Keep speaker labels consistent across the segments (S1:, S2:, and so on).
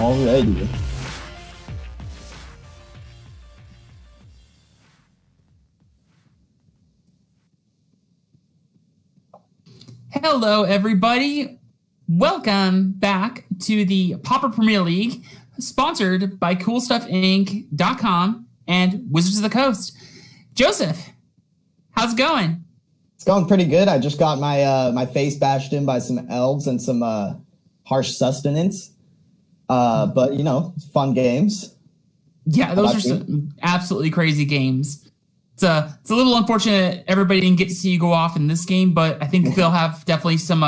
S1: Alrighty.
S2: Hello, everybody. Welcome back to the Pauper Premiere League, sponsored by CoolStuffInc.com and Wizards of the Coast. Joseph, how's it going?
S1: It's going pretty good. I just got my face bashed in by some elves and some harsh sustenance. But, you know, fun games.
S2: Yeah, those are some absolutely crazy games. It's a little unfortunate everybody didn't get to see you go off in this game, but I think they'll have definitely some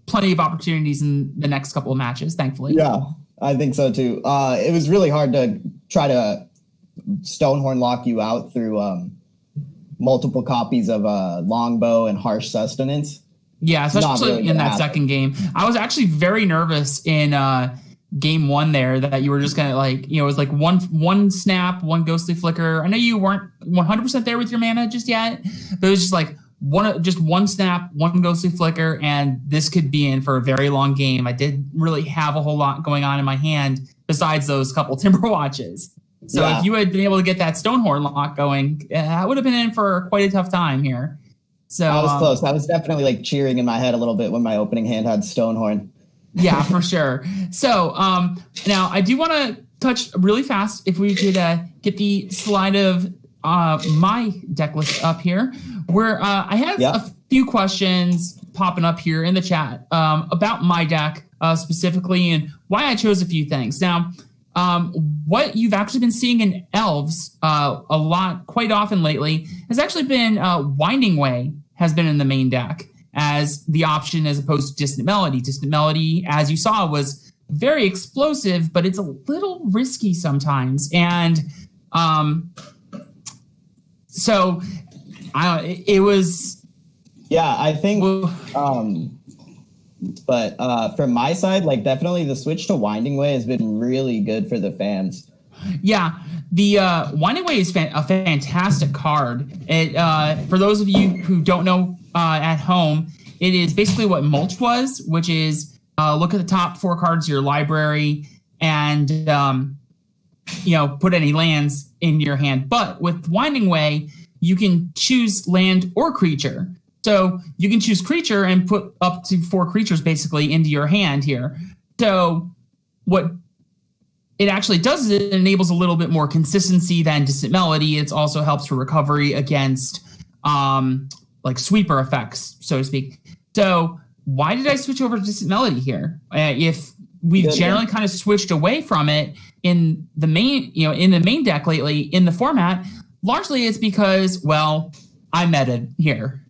S2: plenty of opportunities in the next couple of matches, thankfully.
S1: Yeah, I think so too. It was really hard to try to Stonehorn lock you out through multiple copies of Longbow and Harsh Sustenance.
S2: Yeah, especially really in that second game. I was actually very nervous in game one there that you were just gonna it was like one snap, one ghostly flicker. I know you weren't 100% there with your mana just yet, but it was just like one snap, one ghostly flicker, and this could be in for a very long game. I didn't really have a whole lot going on in my hand besides those couple Timber Watches. So if you had been able to get that Stonehorn lock going, I would have been in for quite a tough time here. So
S1: I was close. I was definitely cheering in my head a little bit when my opening hand had Stonehorn.
S2: Yeah, for sure. So now I do want to touch really fast if we could get the slide of my deck list up here, where I have a few questions popping up here in the chat about my deck specifically and why I chose a few things. Now, what you've actually been seeing in Elves a lot, quite often lately, has actually been Winding Way has been in the main deck as the option as opposed to Distant Melody. Distant Melody, as you saw, was very explosive, but it's a little risky sometimes. And so it was...
S1: Yeah, I think... But from my side, definitely the switch to Winding Way has been really good for the fans.
S2: Yeah, the Winding Way is a fantastic card. For those of you who don't know at home, it is basically what Mulch was, which is look at the top 4 cards of your library and put any lands in your hand. But with Winding Way, you can choose land or creature. So you can choose creature and put up to 4 creatures basically into your hand here. So what it actually does is it enables a little bit more consistency than Distant Melody. It also helps for recovery against sweeper effects, so to speak. So why did I switch over to Distant Melody here? If we've generally kind of switched away from it in the main deck lately in the format, largely it's because, I meted here.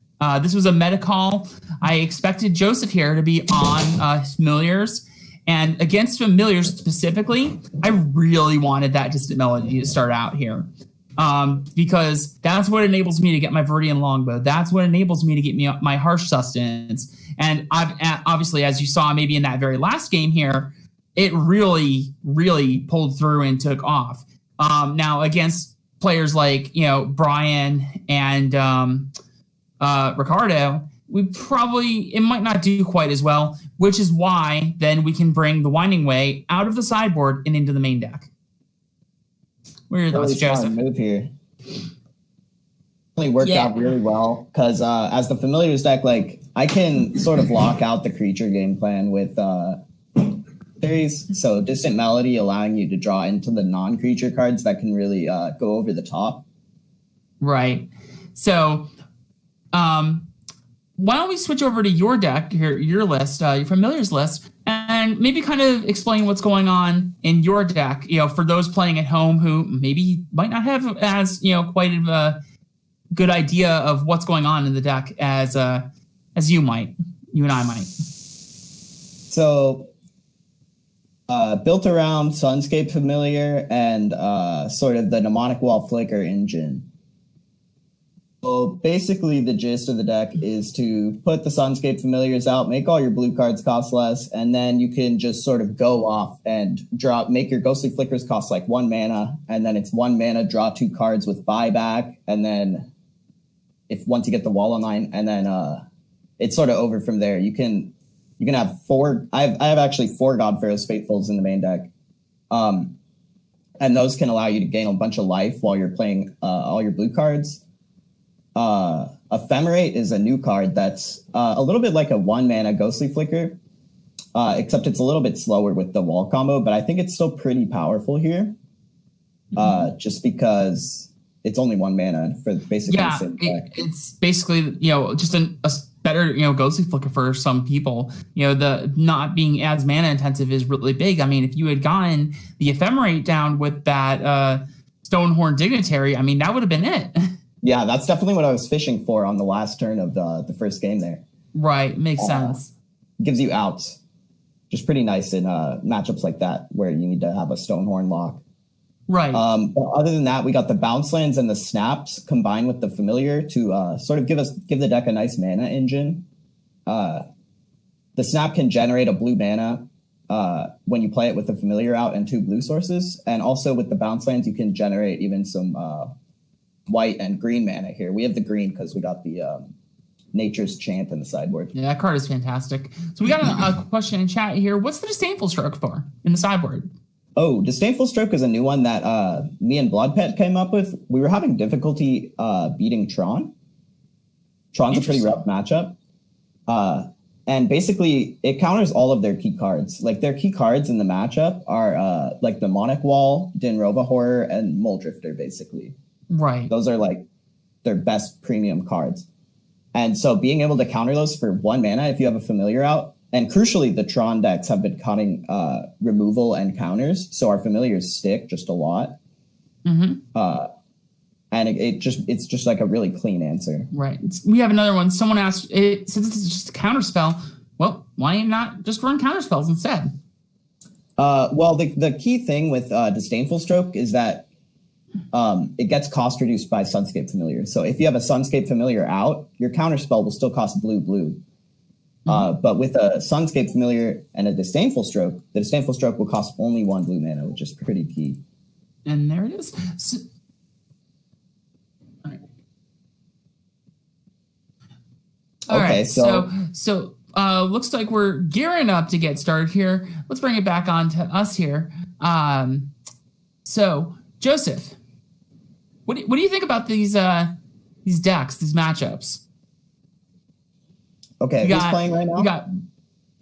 S2: This was a meta call. I expected Joseph here to be on Familiars. And against Familiars specifically, I really wanted that Distant Melody to start out here. Because that's what enables me to get my Viridian Longbow. That's what enables me to get my Harsh Sustenance. And obviously, as you saw maybe in that very last game here, it really, really pulled through and took off. Now, against players like, Brian and Ricardo, it might not do quite as well, which is why then we can bring the Winding Way out of the sideboard and into the main deck. What are your thoughts, Joseph?
S1: Move here. Really worked out really well because as the Familiars deck, I can sort of lock out the creature game plan with series. So Distant Melody allowing you to draw into the non-creature cards that can really go over the top.
S2: Right. So why don't we switch over to your deck, your list, your Familiars list, and maybe kind of explain what's going on in your deck, for those playing at home who maybe might not have as, quite a good idea of what's going on in the deck as you and I might.
S1: So built around Sunscape Familiar and sort of the Mnemonic Wall Flicker engine. So basically the gist of the deck is to put the Sunscape Familiars out, make all your blue cards cost less, and then you can just sort of go off and make your Ghostly Flickers cost 1 mana, and then it's 1 mana, draw 2 cards with buyback, and then once you get the wall online, and then it's sort of over from there. You can have 4. I have actually 4 God Pharaoh's Faithfuls in the main deck. And those can allow you to gain a bunch of life while you're playing all your blue cards. Ephemerate is a new card that's a little bit like a 1-mana Ghostly Flicker, except it's a little bit slower with the wall combo, but I think it's still pretty powerful here, just because it's only 1 mana for basically the same deck.
S2: It's basically, just a better, Ghostly Flicker for some people. The not being as mana intensive is really big. I mean, if you had gotten the Ephemerate down with that Stonehorn Dignitary, I mean, that would have been it.
S1: Yeah, that's definitely what I was fishing for on the last turn of the first game there.
S2: Right, makes sense.
S1: Gives you outs. Just pretty nice in matchups like that where you need to have a Stonehorn lock.
S2: Right.
S1: But other than that, we got the bounce lands and the snaps combined with the familiar to sort of give the deck a nice mana engine. The snap can generate a blue mana when you play it with the familiar out and 2 blue sources. And also with the bounce lands, you can generate even some white and green mana here. We have the green because we got the Nature's Chant in the sideboard.
S2: Yeah, that card is fantastic. So we got a question in chat here. What's the Disdainful Stroke for in the sideboard?
S1: Oh, Disdainful Stroke is a new one that me and Bloodpet came up with. We were having difficulty beating Tron. Tron's a pretty rough matchup. And basically, it counters all of their key cards. Like, their key cards in the matchup are like the Mnemonic Wall, Dinrova Horror, and Mole Drifter, basically.
S2: Right.
S1: Those are like their best premium cards. And so being able to counter those for 1 mana if you have a familiar out, and crucially, the Tron decks have been cutting removal and counters, so our familiars stick just a lot. And it's just like a really clean answer.
S2: Right. We have another one. Someone asked, since this is just a counter spell, well, why not just run counter spells instead?
S1: Well, the key thing with Disdainful Stroke is that it gets cost reduced by Sunscape Familiar. So if you have a Sunscape Familiar out, your counterspell will still cost blue. But with a Sunscape Familiar and a Disdainful Stroke, the Disdainful Stroke will cost only 1 blue mana, which is pretty key.
S2: And there it is. All right. So looks like we're gearing up to get started here. Let's bring it back on to us here. So Joseph, what do you think about these decks, these matchups?
S1: Okay, who's playing right now?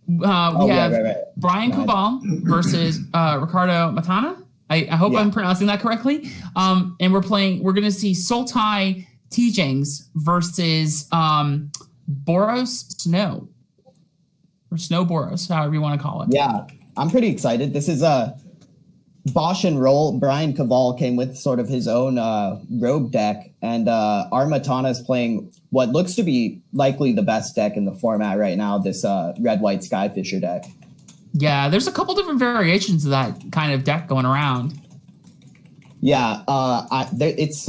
S2: We have Brian Coval versus Ricardo Mattana. I hope I'm pronouncing that correctly. And we're going to see Sultai Teachings versus Boros Snow. Or Snow Boros, however you want to call it.
S1: Yeah, I'm pretty excited. This is Bosch and Roll. Brian Coval came with sort of his own rogue deck, and our Mattana is playing what looks to be likely the best deck in the format right now, this red-white Skyfisher deck.
S2: Yeah, there's a couple different variations of that kind of deck going around.
S1: Yeah, it's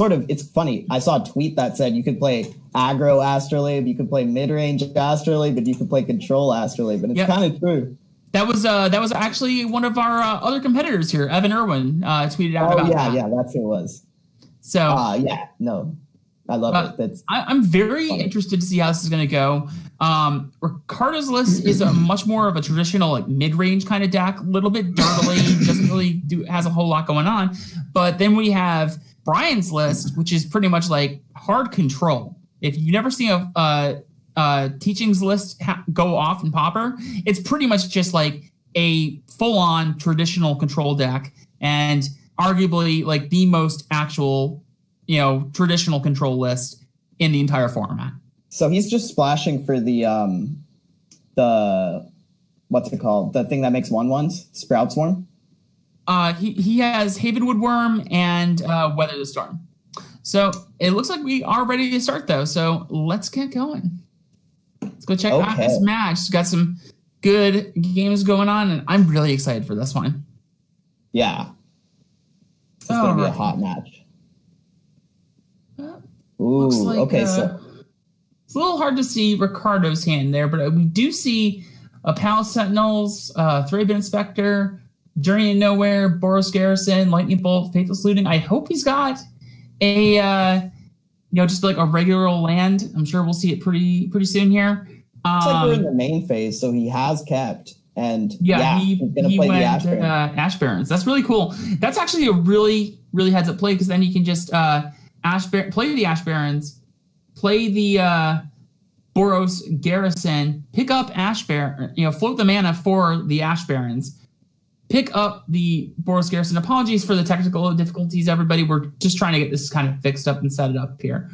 S1: funny. I saw a tweet that said you could play aggro Astrolabe, you could play mid-range Astrolabe, and you could play control Astrolabe, and it's kind of true.
S2: That was actually one of our other competitors here, Evan Irwin, tweeted out about that.
S1: Yeah, that's who it was.
S2: So
S1: I love it.
S2: I'm very interested to see how this is going to go. Ricardo's list is a much more of a traditional like mid-range kind of deck, a little bit dirtily, doesn't really has a whole lot going on. But then we have Brian's list, which is pretty much like hard control. If you've never seen a teachings list go off in Pauper, it's pretty much just like a full-on traditional control deck, and arguably like the most actual traditional control list in the entire format. So
S1: he's just splashing for the what's it called? The thing that makes 1/1s, Sprout Swarm.
S2: He has Havenwood Worm and Weather the Storm. So it looks like we are ready to start though. So let's get going. Let's go check out this match. It's got some good games going on, and I'm really excited for this one.
S1: Yeah. It's going to be a hot match. Ooh,
S2: like,
S1: okay, so
S2: it's a little hard to see Ricardo's hand there, but we do see a Palace Sentinels, Thraben Inspector, Journey in Nowhere, Boros Garrison, Lightning Bolt, Faithless Looting. I hope he's got a just like a regular land. I'm sure we'll see it pretty soon here.
S1: It's like we're in the main phase, so he has kept And
S2: he
S1: he's gonna play
S2: went
S1: the Ash Barons.
S2: Ash Barons. That's really cool. That's actually a really, really heads up play, because then you can just play the Ash Barons, play the Boros Garrison, pick up Ash Baron, float the mana for the Ash Barons, pick up the Boros Garrison. Apologies for the technical difficulties, everybody. We're just trying to get this kind of fixed up and set it up here.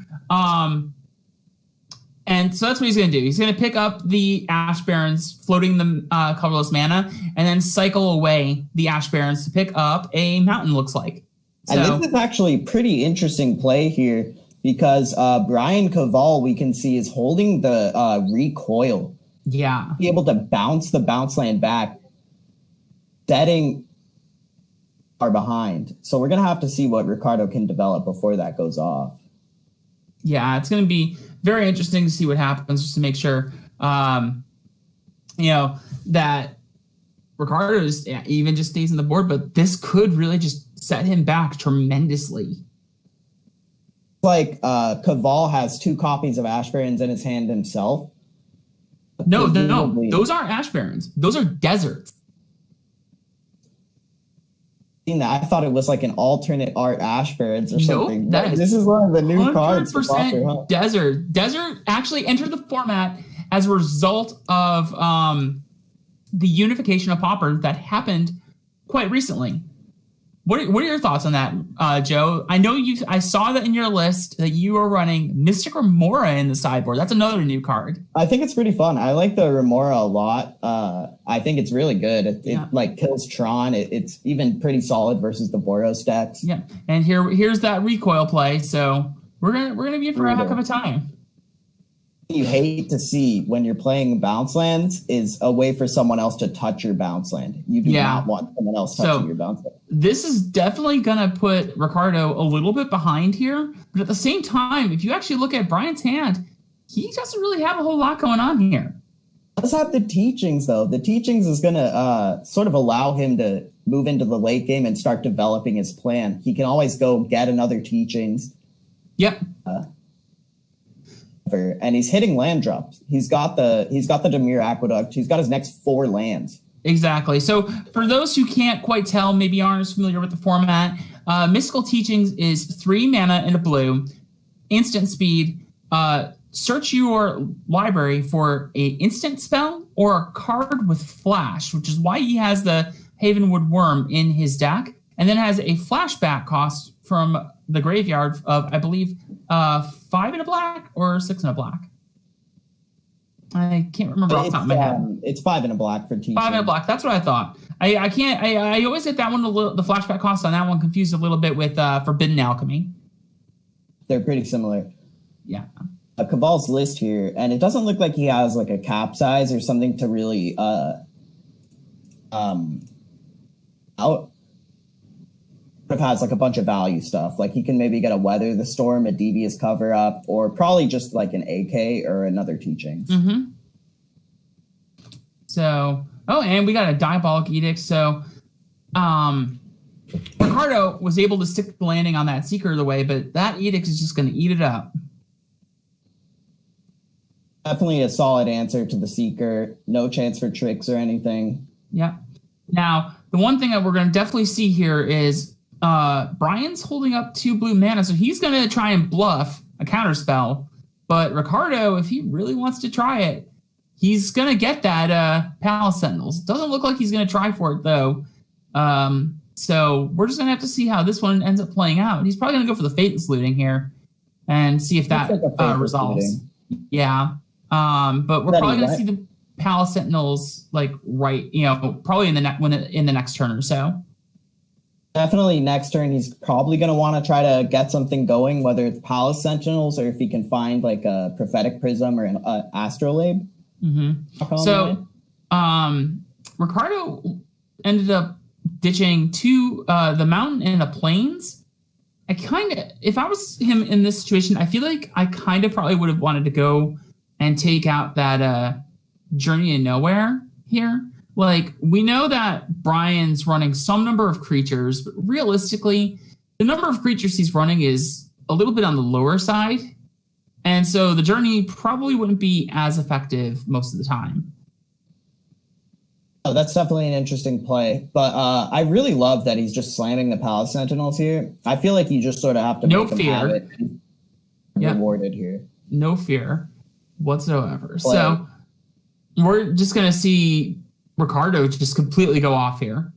S2: And so that's what he's going to do. He's going to pick up the Ash Barons, floating the colorless mana, and then cycle away the Ash Barons to pick up a mountain, looks like. So,
S1: and this is actually pretty interesting play here, because Brian Coval, we can see, is holding the recoil.
S2: Yeah.
S1: Be able to bounce the bounce land back, setting far behind. So we're going to have to see what Ricardo can develop before that goes off.
S2: Yeah, it's going to be very interesting to see what happens, just to make sure, that Ricardo even just stays on the board. But this could really just set him back tremendously.
S1: Like Coval has 2 copies of Ash Barons in his hand himself.
S2: No, those aren't Ash Barons. Those are deserts.
S1: I thought it was like an alternate art Ash Barons or something.
S2: Nope,
S1: this is one of the new cards.
S2: 100% desert. Desert actually entered the format as a result of the unification of Pauper that happened quite recently. What are your thoughts on that, Joe? I know I saw that in your list that you are running Mystic Remora in the sideboard. That's another new card.
S1: I think it's pretty fun. I like the Remora a lot. I think it's really good. It like kills Tron. It's even pretty solid versus the Boros decks.
S2: Yeah, and here's that recoil play. So we're gonna be in for a heck of a time.
S1: You hate to see when you're playing bounce lands is a way for someone else to touch your bounce land. You do not want someone else touching your bounce land.
S2: This is definitely going to put Ricardo a little bit behind here. But at the same time, if you actually look at Brian's hand, he doesn't really have a whole lot going on here.
S1: Does have the teachings, though. The teachings is going to sort of allow him to move into the late game and start developing his plan. He can always go get another teachings.
S2: Yep.
S1: And he's hitting land drops. He's got the Demir Aqueduct. He's got his next 4 lands.
S2: Exactly. So for those who can't quite tell, maybe aren't as familiar with the format, Mystical Teachings is 3 mana and a blue, instant speed. Search your library for a instant spell or a card with flash, which is why he has the Havenwood Worm in his deck, and then has a flashback cost from the graveyard of, I believe, 5 in a black or 6 in a black. I can't remember off the top of my head.
S1: It's 5 in a black for teaching.
S2: 5 in a black. That's what I thought. I always get that one the flashback cost on that one confused a little bit with Forbidden Alchemy.
S1: They're pretty similar.
S2: Yeah.
S1: Cabal's list here, and it doesn't look like he has like a cap size or something to really out. It has like a bunch of value stuff. Like he can maybe get a Weather the Storm, a Devious Cover Up, or probably just like an AK or another teaching.
S2: Mm-hmm. So, and we got a Diabolic Edict. So, Ricardo was able to stick the landing on that Seeker of the Way, but that Edict is just going to eat it up.
S1: Definitely a solid answer to the Seeker. No chance for tricks or anything.
S2: Yeah. Now, the one thing that we're going to definitely see here is Brian's holding up 2 blue mana, so he's going to try and bluff a counterspell. But Ricardo, if he really wants to try it, he's going to get that Palace Sentinels. Doesn't look like he's going to try for it, though. So we're just going to have to see how this one ends up playing out. He's probably going to go for the Faceless Looting here and see if that resolves. Looting. Yeah. But we're probably going to see the Palace Sentinels probably in the next turn or so.
S1: Definitely next turn, he's probably going to want to try to get something going, whether it's Palace Sentinels or if he can find like a Prophetic Prism or an Astrolabe.
S2: Mm-hmm. So Ricardo ended up ditching the mountain and the plains. If I was him in this situation, I feel like I kind of probably would have wanted to go and take out that Journey to Nowhere here. Like, we know that Brian's running some number of creatures, but realistically, the number of creatures he's running is a little bit on the lower side. And so the Journey probably wouldn't be as effective most of the time.
S1: Oh, that's definitely an interesting play. But I really love that he's just slamming the Palace Sentinels here. I feel like you just sort of have to make him have it and rewarded here.
S2: No fear whatsoever. So we're just going to see Ricardo just completely go off here.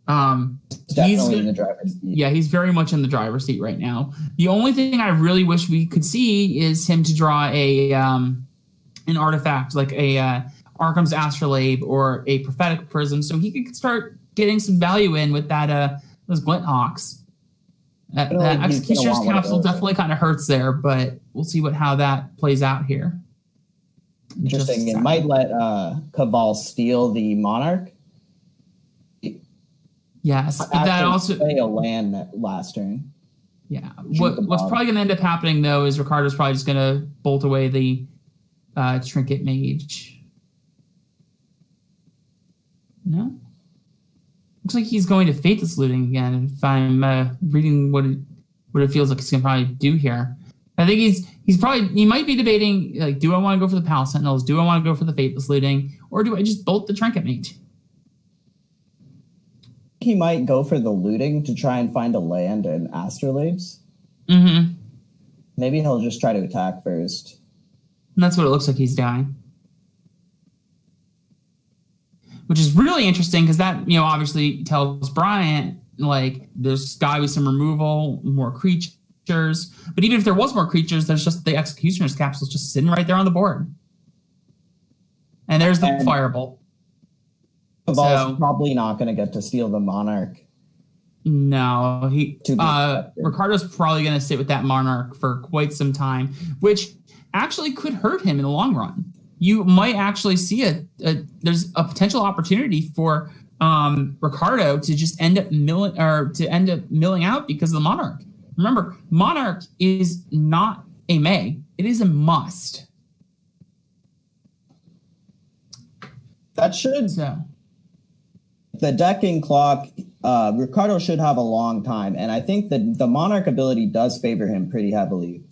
S1: Definitely in the driver's seat.
S2: Yeah, he's very much in the driver's seat right now. The only thing I really wish we could see is him to draw an artifact like a Arkham's Astrolabe or a Prophetic Prism, so he could start getting some value in with that those Glint Hawks. That Executioner's Capsule definitely kind of hurts there, but we'll see how that plays out here.
S1: Interesting. It might let Coval steal the Monarch.
S2: Yes, but that also
S1: play a land that last turn.
S2: Yeah. What's probably going to end up happening though is Ricardo's probably just going to bolt away the Trinket Mage. No. Looks like he's going to Faithless Looting again. If I'm reading what it feels like he's going to probably do here, I think he might be debating like, do I want to go for the Palace Sentinels? Do I want to go for the Faithless Looting, or do I just bolt the Trinket Mage?
S1: He might go for the looting to try and find a land and Astrolabes.
S2: Mm-hmm.
S1: Maybe he'll just try to attack first.
S2: And that's what it looks like he's doing. Which is really interesting because that, obviously tells Bryant, like, there's got to be some removal, more creatures. But even if there was more creatures, there's just the Executioner's Capsules just sitting right there on the board. And there's the Firebolt.
S1: Coval's probably not going to get to steal the Monarch.
S2: No, Ricardo's probably going to sit with that Monarch for quite some time, which actually could hurt him in the long run. You might actually see there's a potential opportunity for Ricardo to just end up milling out because of the Monarch. Remember, Monarch is not a may; it is a must.
S1: That should. The decking clock, Ricardo should have a long time, and I think that the Monarch ability does favor him pretty heavily.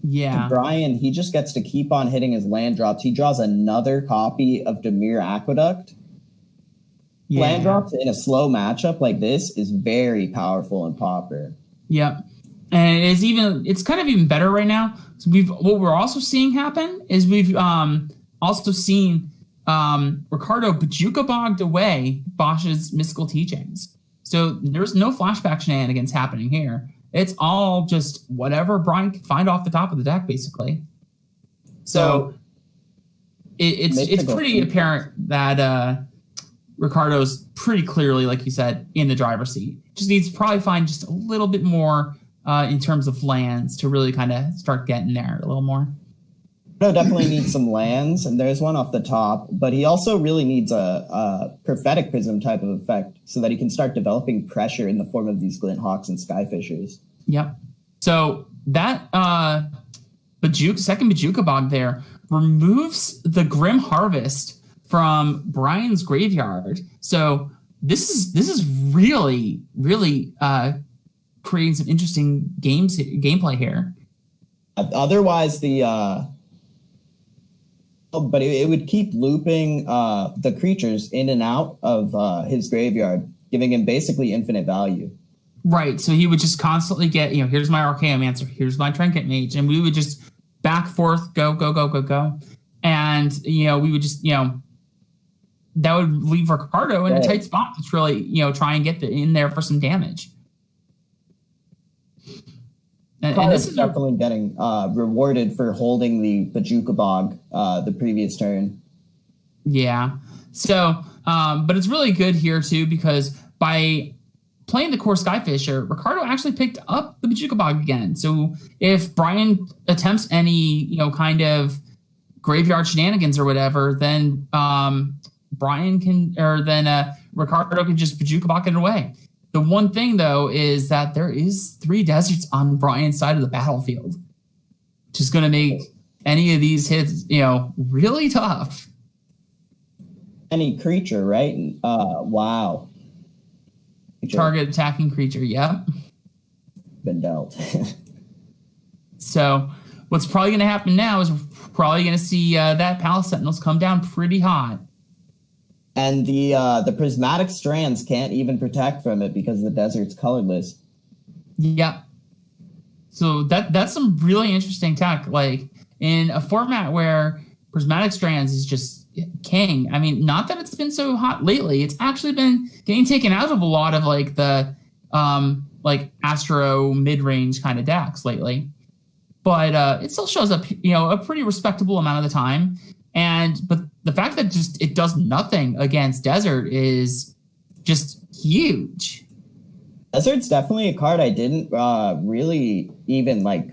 S2: Yeah.
S1: And Brian, he just gets to keep on hitting his land drops. He draws another copy of Dimir Aqueduct. Yeah. Land drops in a slow matchup like this is very powerful in Pauper.
S2: Yeah. And it's kind of even better right now. So what we're also seeing happen is we've also seen Ricardo Bajuka bogged away Bosch's mystical teachings. So there's no flashback shenanigans happening here. It's all just whatever Brian can find off the top of the deck, basically. So it's pretty apparent that Ricardo's pretty clearly, like you said, in the driver's seat. Just needs to probably find just a little bit more in terms of lands to really kind of start getting there a little more.
S1: Definitely needs some lands, and there's one off the top, but he also really needs a Prophetic Prism type of effect so that he can start developing pressure in the form of these Glint Hawks and Skyfishers.
S2: Yep. So that second Bajuka Bog there removes the Grim Harvest from Brian's graveyard. So this is really, really creating some interesting gameplay here.
S1: Otherwise, but it would keep looping the creatures in and out of his graveyard, giving him basically infinite value.
S2: Right. So he would just constantly get, here's my Archaeomancer, here's my Trinket Mage, and we would just back forth, go. And, we would just, that would leave Ricardo in a tight spot to really, try and get in there for some damage. And this is
S1: definitely getting rewarded for holding the Bajuka Bog the previous turn.
S2: Yeah. So, but it's really good here too, because by playing the core Skyfisher, Ricardo actually picked up the Bajuka Bog again. So if Brian attempts any, kind of graveyard shenanigans or whatever, then Ricardo can just Bajuka Bog it away. The one thing, though, is that there is 3 deserts on Brian's side of the battlefield, which is going to make any of these hits, really tough.
S1: Any creature, right? Wow.
S2: Target attacking creature, yep.
S1: Been dealt.
S2: So what's probably going to happen now is we're probably going to see that Palace Sentinels come down pretty hot.
S1: And the prismatic strands can't even protect from it because the desert's colorless.
S2: Yeah. So that's some really interesting tech. Like in a format where prismatic strands is just king. I mean, not that it's been so hot lately. It's actually been getting taken out of a lot of like the like Astro mid-range kind of decks lately. But it still shows up, a pretty respectable amount of the time. But the fact that just it does nothing against Desert is just huge.
S1: Desert's definitely a card I didn't really even like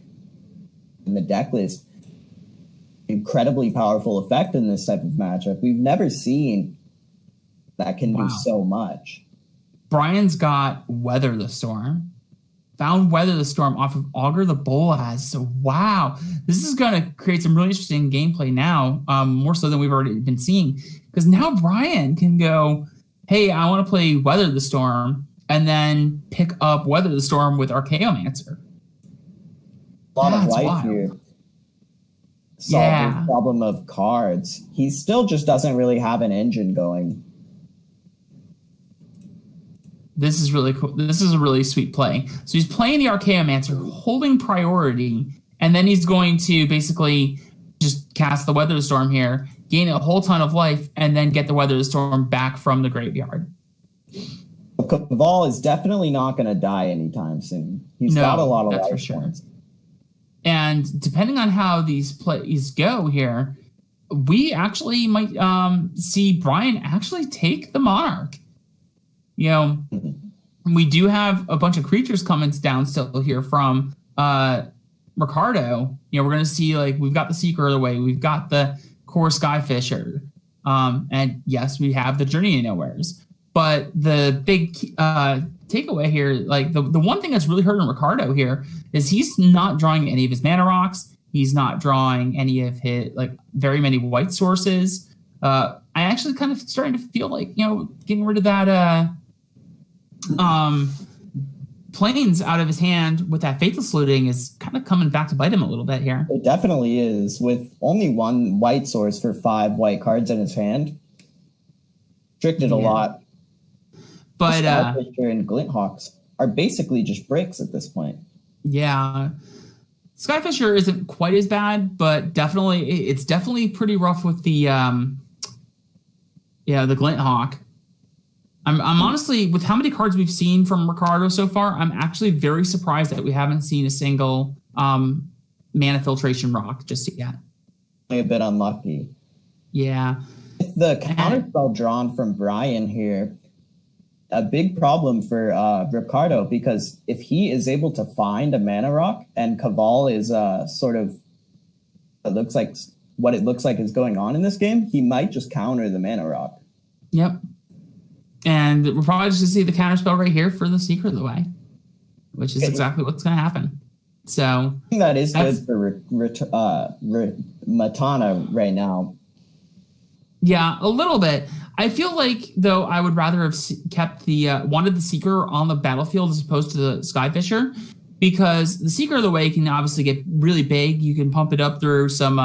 S1: in the deck list. Incredibly powerful effect in this type of matchup. We've never seen that can do so much.
S2: Brian's got Weather the Storm. Found Weather the Storm off of Augur the Bolas. So wow, this is going to create some really interesting gameplay now, more so than we've already been seeing. Because now Brian can go, hey, I want to play Weather the Storm, and then pick up Weather the Storm with Archaeomancer.
S1: A lot of life here. Solve the problem of cards. He still just doesn't really have an engine going.
S2: This is really cool. This is a really sweet play. So he's playing the Archaeomancer, holding priority, and then he's going to basically just cast the Weather Storm here, gain a whole ton of life, and then get the Weather Storm back from the graveyard.
S1: Coval is definitely not going to die anytime soon. He's got a lot of life points.
S2: And depending on how these plays go here, we actually might see Brian actually take the Monarch. We do have a bunch of creatures coming down still here from Ricardo. We're going to see, like, we've got the Seeker of the Way. We've got the Core Skyfisher. And yes, we have the Journey to Nowheres. But the big takeaway here, like the one thing that's really hurting Ricardo here is he's not drawing any of his mana rocks. He's not drawing any of his, like, very many white sources. I actually kind of starting to feel like, getting rid of that planes out of his hand with that Faithless Looting is kind of coming back to bite him a little bit here.
S1: It definitely is. With only one white source for 5 white cards in his hand, restricted a lot. But Skyfisher and Glinthawks are basically just bricks at this point. Yeah.
S2: Skyfisher isn't quite as bad, but it's definitely pretty rough with the Glinthawk. I'm honestly, with how many cards we've seen from Ricardo so far, I'm actually very surprised that we haven't seen a single mana filtration rock just yet.
S1: A bit unlucky.
S2: Yeah.
S1: With the counterspell drawn from Brian here, a big problem for Ricardo, because if he is able to find a mana rock and Coval is sort of what it looks like is going on in this game, he might just counter the mana rock.
S2: Yep. And we're probably just going to see the counterspell right here for the Seeker of the Way, which is exactly what's going to happen. So
S1: I think that is good for Mattana right now.
S2: Yeah, a little bit. I feel like, though, I would rather have kept wanted the Seeker on the battlefield as opposed to the Skyfisher, because the Seeker of the Way can obviously get really big. You can pump it up through some,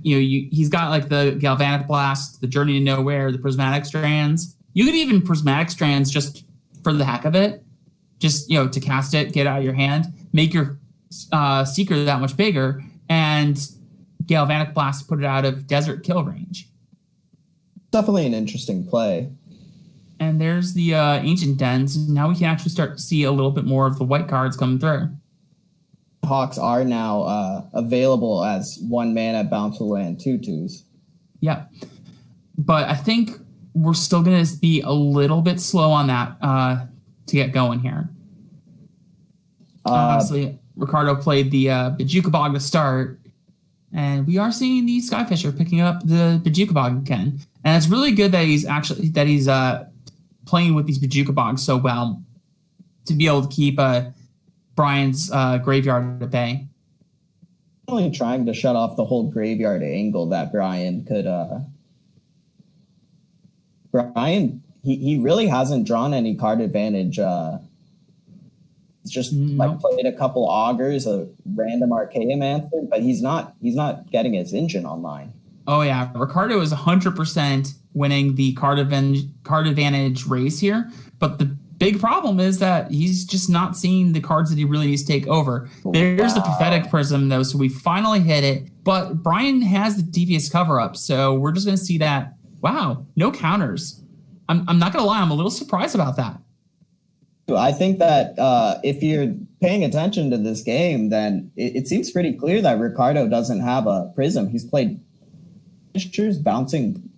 S2: he's got like the Galvanic Blast, the Journey to Nowhere, the Prismatic Strands. You could even Prismatic Strands just for the heck of it, just, to cast it, get it out of your hand, make your Seeker that much bigger, and Galvanic Blast put it out of desert kill range.
S1: Definitely an interesting play.
S2: And there's the Ancient Dens. Now we can actually start to see a little bit more of the white cards coming through.
S1: Hawks are now available as 1 mana bountiful land 2/2s.
S2: Yep. But I think we're still going to be a little bit slow on that to get going here. Obviously, Ricardo played the Bajukabog to start, and we are seeing the Skyfisher picking up the Bajukabog again. And it's really good that he's playing with these Bajukabogs so well to be able to keep Brian's graveyard at bay.
S1: Only trying to shut off the whole graveyard angle that Brian could. Brian, he really hasn't drawn any card advantage. He's just played a couple Augurs, a random Archaeomancer, but he's not getting his engine online.
S2: Oh yeah, Ricardo is 100% winning the card advantage race here. But the big problem is that he's just not seeing the cards that he really needs to take over. There's the prophetic prism though, so we finally hit it. But Brian has the devious cover up, so we're just going to see that. Wow, no counters. I'm not going to lie, I'm a little surprised about that.
S1: I think that if you're paying attention to this game, then it seems pretty clear that Ricardo doesn't have a prism. He's played fishers bouncing,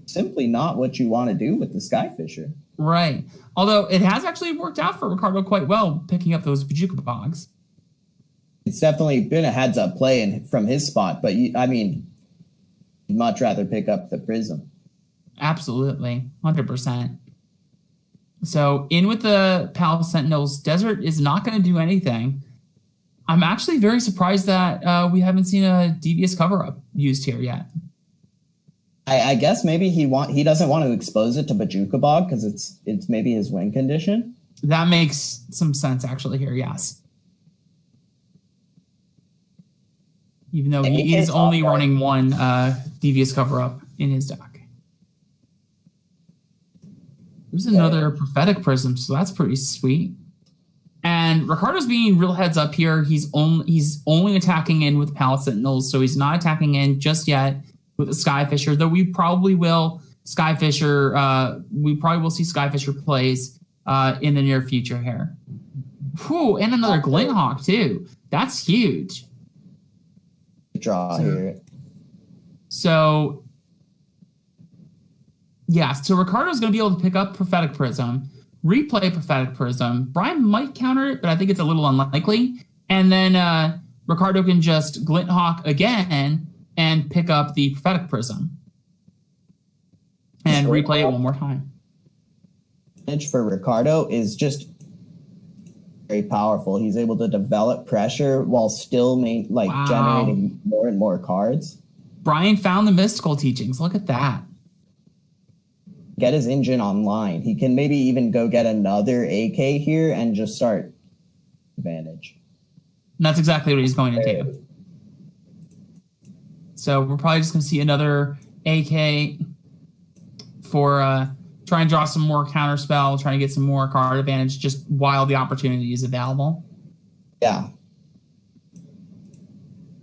S1: simply not what you want to do with the Skyfisher.
S2: Right. Although it has actually worked out for Ricardo quite well, picking up those Bajuka Bogs.
S1: It's definitely been a heads-up play from his spot, but you'd much rather pick up the prism.
S2: Absolutely, 100%. So in with the Palace Sentinels, Desert is not going to do anything. I'm actually very surprised that we haven't seen a devious cover-up used here yet.
S1: I guess maybe he doesn't want to expose it to Bajuka Bog because it's maybe his win condition.
S2: That makes some sense actually here, yes. Even though he is only running one devious cover-up in his deck. There's another prophetic prism, so that's pretty sweet. And Ricardo's being real heads up here. He's only attacking in with Palace Sentinels, so he's not attacking in just yet with the Skyfisher, though we probably will see Skyfisher plays in the near future here. Whew, and another Glinthawk too. That's huge.
S1: Draw here.
S2: So yeah, so Ricardo's going to be able to pick up Prophetic Prism, replay Prophetic Prism. Brian might counter it, but I think it's a little unlikely. And then Ricardo can just Glinthawk again and pick up the Prophetic Prism and replay it one more time.
S1: For Ricardo is just very powerful. He's able to develop pressure while still generating more and more cards.
S2: Brian found the mystical teachings. Look at that.
S1: Get his engine online. He can maybe even go get another AK here and just start advantage.
S2: And that's exactly what he's going to do. So we're probably just going to see another AK for try and draw some more counterspell, trying to get some more card advantage just while the opportunity is available.
S1: Yeah.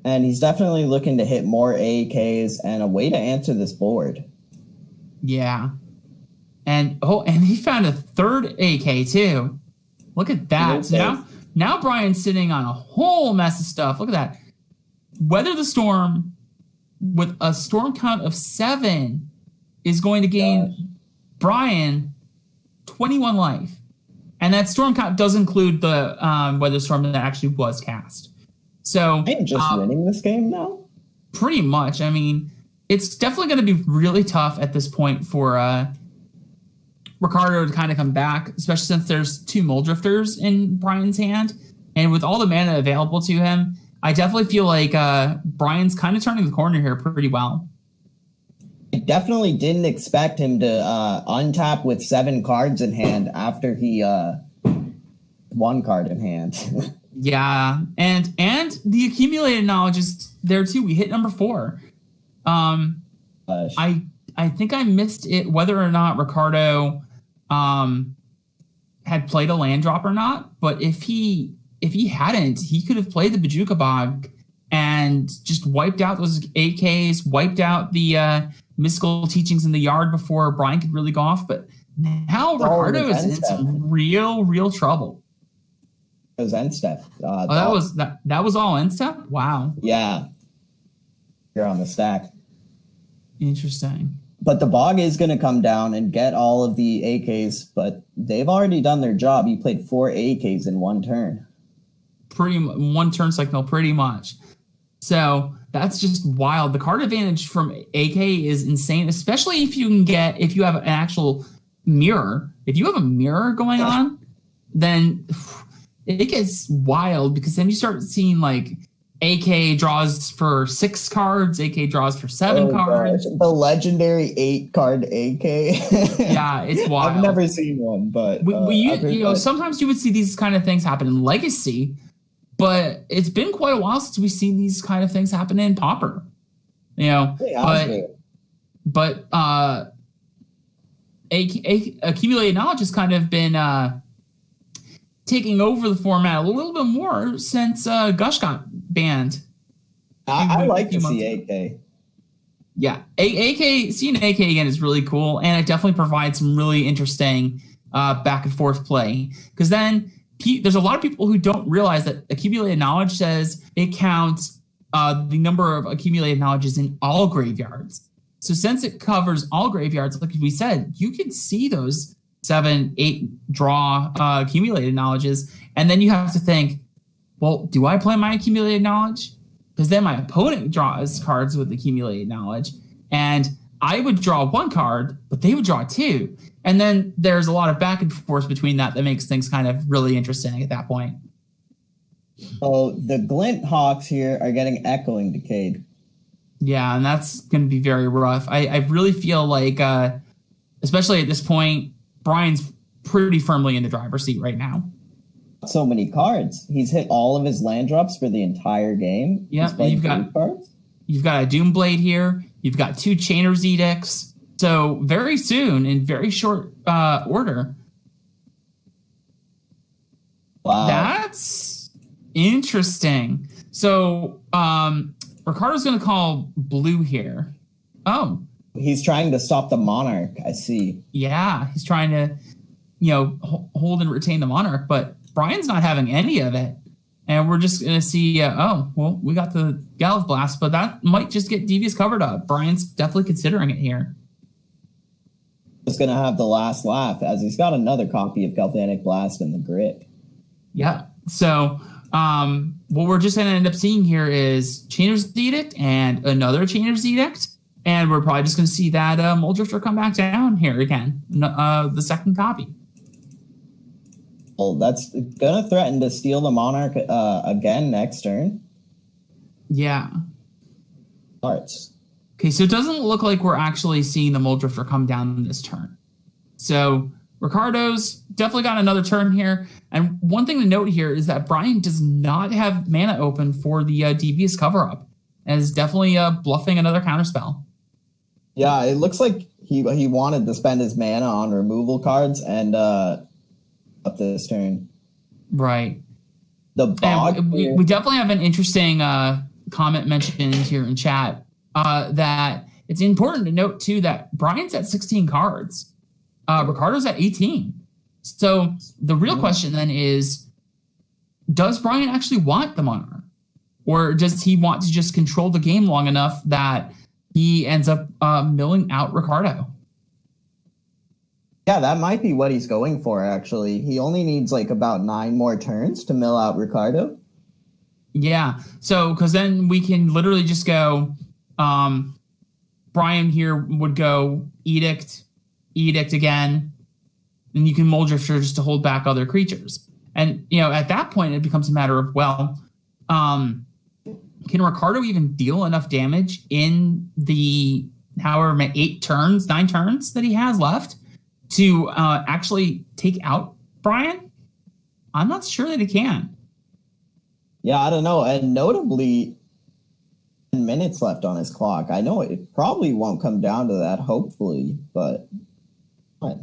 S1: And he's definitely looking to hit more AKs and a way to answer this board.
S2: Yeah. And he found a third AK too. Look at that. So now Brian's sitting on a whole mess of stuff. Look at that. Weather the Storm with a storm count of 7 is going to gain Brian 21 life. And that storm count does include the weather storm that actually was cast. So
S1: I'm just winning this game now?
S2: Pretty much. I mean, it's definitely going to be really tough at this point for Ricardo to kind of come back, especially since there's 2 Muldrifters in Brian's hand. And with all the mana available to him, I definitely feel like Brian's kind of turning the corner here pretty well.
S1: I definitely didn't expect him to untap with 7 cards in hand after he 1 card in hand.
S2: Yeah, and the accumulated knowledge is there too. We hit number 4. I think I missed it whether or not Ricardo had played a land drop or not. But if he hadn't, he could have played the Bajuka Bog and just wiped out those AKs, wiped out the mystical teachings in the yard before Brian could really go off. But now Ricardo is in some real trouble.
S1: It was end step.
S2: That was all end step? Wow.
S1: Yeah. You're on the stack.
S2: Interesting.
S1: But the Bog is going to come down and get all of the AKs, but they've already done their job. You played 4 AKs in 1 turn.
S2: One turn cycle, pretty much. So that's just wild. The card advantage from AK is insane, especially if you have an actual mirror. If you have a mirror going on, then it gets wild because then you start seeing like AK draws for 6 cards, AK draws for 7 cards.
S1: Gosh. The legendary 8-card AK.
S2: Yeah, it's wild.
S1: I've never seen one, but
S2: sometimes you would see these kind of things happen in Legacy, but it's been quite a while since we've seen these kind of things happen in Pauper. You know,
S1: Yeah,
S2: but accumulated knowledge has kind of been taking over the format a little bit more since Gush got banned.
S1: I like to see AK.
S2: Yeah, seeing AK again is really cool, and it definitely provides some really interesting back and forth play. Because then there's a lot of people who don't realize that accumulated knowledge says it counts the number of accumulated knowledges in all graveyards. So since it covers all graveyards, like we said, you can see those 7, 8 draw accumulated knowledges, and then you have to think, well, do I play my accumulated knowledge? Because then my opponent draws cards with accumulated knowledge, and I would draw 1 card, but they would draw 2. And then there's a lot of back and forth between that makes things kind of really interesting at that point.
S1: Oh, the Glint Hawks here are getting Echoing Decayed.
S2: Yeah, and that's going to be very rough. I really feel like, especially at this point, Brian's pretty firmly in the driver's seat right now.
S1: So many cards. He's hit all of his land drops for the entire game.
S2: Yeah, you've got a Doomblade here. You've got 2 Chainer's Edicts. So very soon, in very short order.
S1: Wow.
S2: That's interesting. So Ricardo's going to call blue here. Oh.
S1: He's trying to stop the Monarch, I see.
S2: Yeah, he's trying to, hold and retain the Monarch, but Brian's not having any of it. And we're just going to see, we got the Galliv Blast, but that might just get Devious covered up. Brian's definitely considering it here.
S1: He's going to have the last laugh, as he's got another copy of Galvanic Blast in the grip.
S2: Yeah, so what we're just going to end up seeing here is Chainer's Edict and another Chainer's Edict. And we're probably just going to see that Muldrifter come back down here again, the second copy.
S1: Well, that's going to threaten to steal the Monarch again next turn.
S2: Yeah.
S1: Hearts.
S2: Okay, so it doesn't look like we're actually seeing the Muldrifter come down this turn. So Ricardo's definitely got another turn here. And one thing to note here is that Brian does not have mana open for the Devious cover-up, and is definitely bluffing another counterspell.
S1: Yeah, it looks like he wanted to spend his mana on removal cards and up this turn.
S2: Right.
S1: The Bog.
S2: We definitely have an interesting comment mentioned here in chat that it's important to note, too, that Brian's at 16 cards. Ricardo's at 18. So the real question then is, does Brian actually want the Monarch? Or does he want to just control the game long enough that he ends up milling out Ricardo?
S1: Yeah, that might be what he's going for, actually. He only needs like about 9 more turns to mill out Ricardo.
S2: Yeah, so because then we can literally just go, Brian here would go Edict again, and you can Muldrifter just to hold back other creatures. And, at that point, it becomes a matter of, can Ricardo even deal enough damage in the however 9 turns that he has left to actually take out Brian? I'm not sure that he can.
S1: Yeah, I don't know. And notably, 10 minutes left on his clock. I know it probably won't come down to that, hopefully, but what?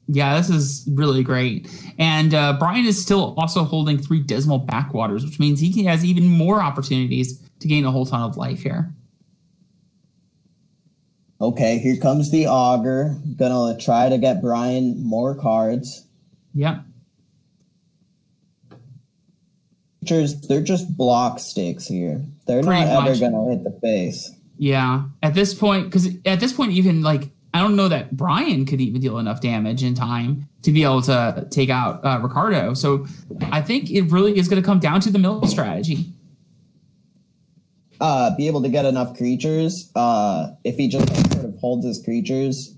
S2: Yeah, this is really great. And Brian is still also holding 3 Dismal Backwaters, which means he has even more opportunities to gain a whole ton of life here.
S1: Okay, here comes the Augur. Gonna try to get Brian more cards.
S2: Yeah.
S1: They're just block sticks here. They're
S2: Pretty
S1: not
S2: much.
S1: ever gonna hit the face.
S2: Yeah, at this point, even I don't know that Brian could even deal enough damage in time to be able to take out Ricardo. So I think it really is going to come down to the mill strategy.
S1: Be able to get enough creatures. If he just sort of holds his creatures,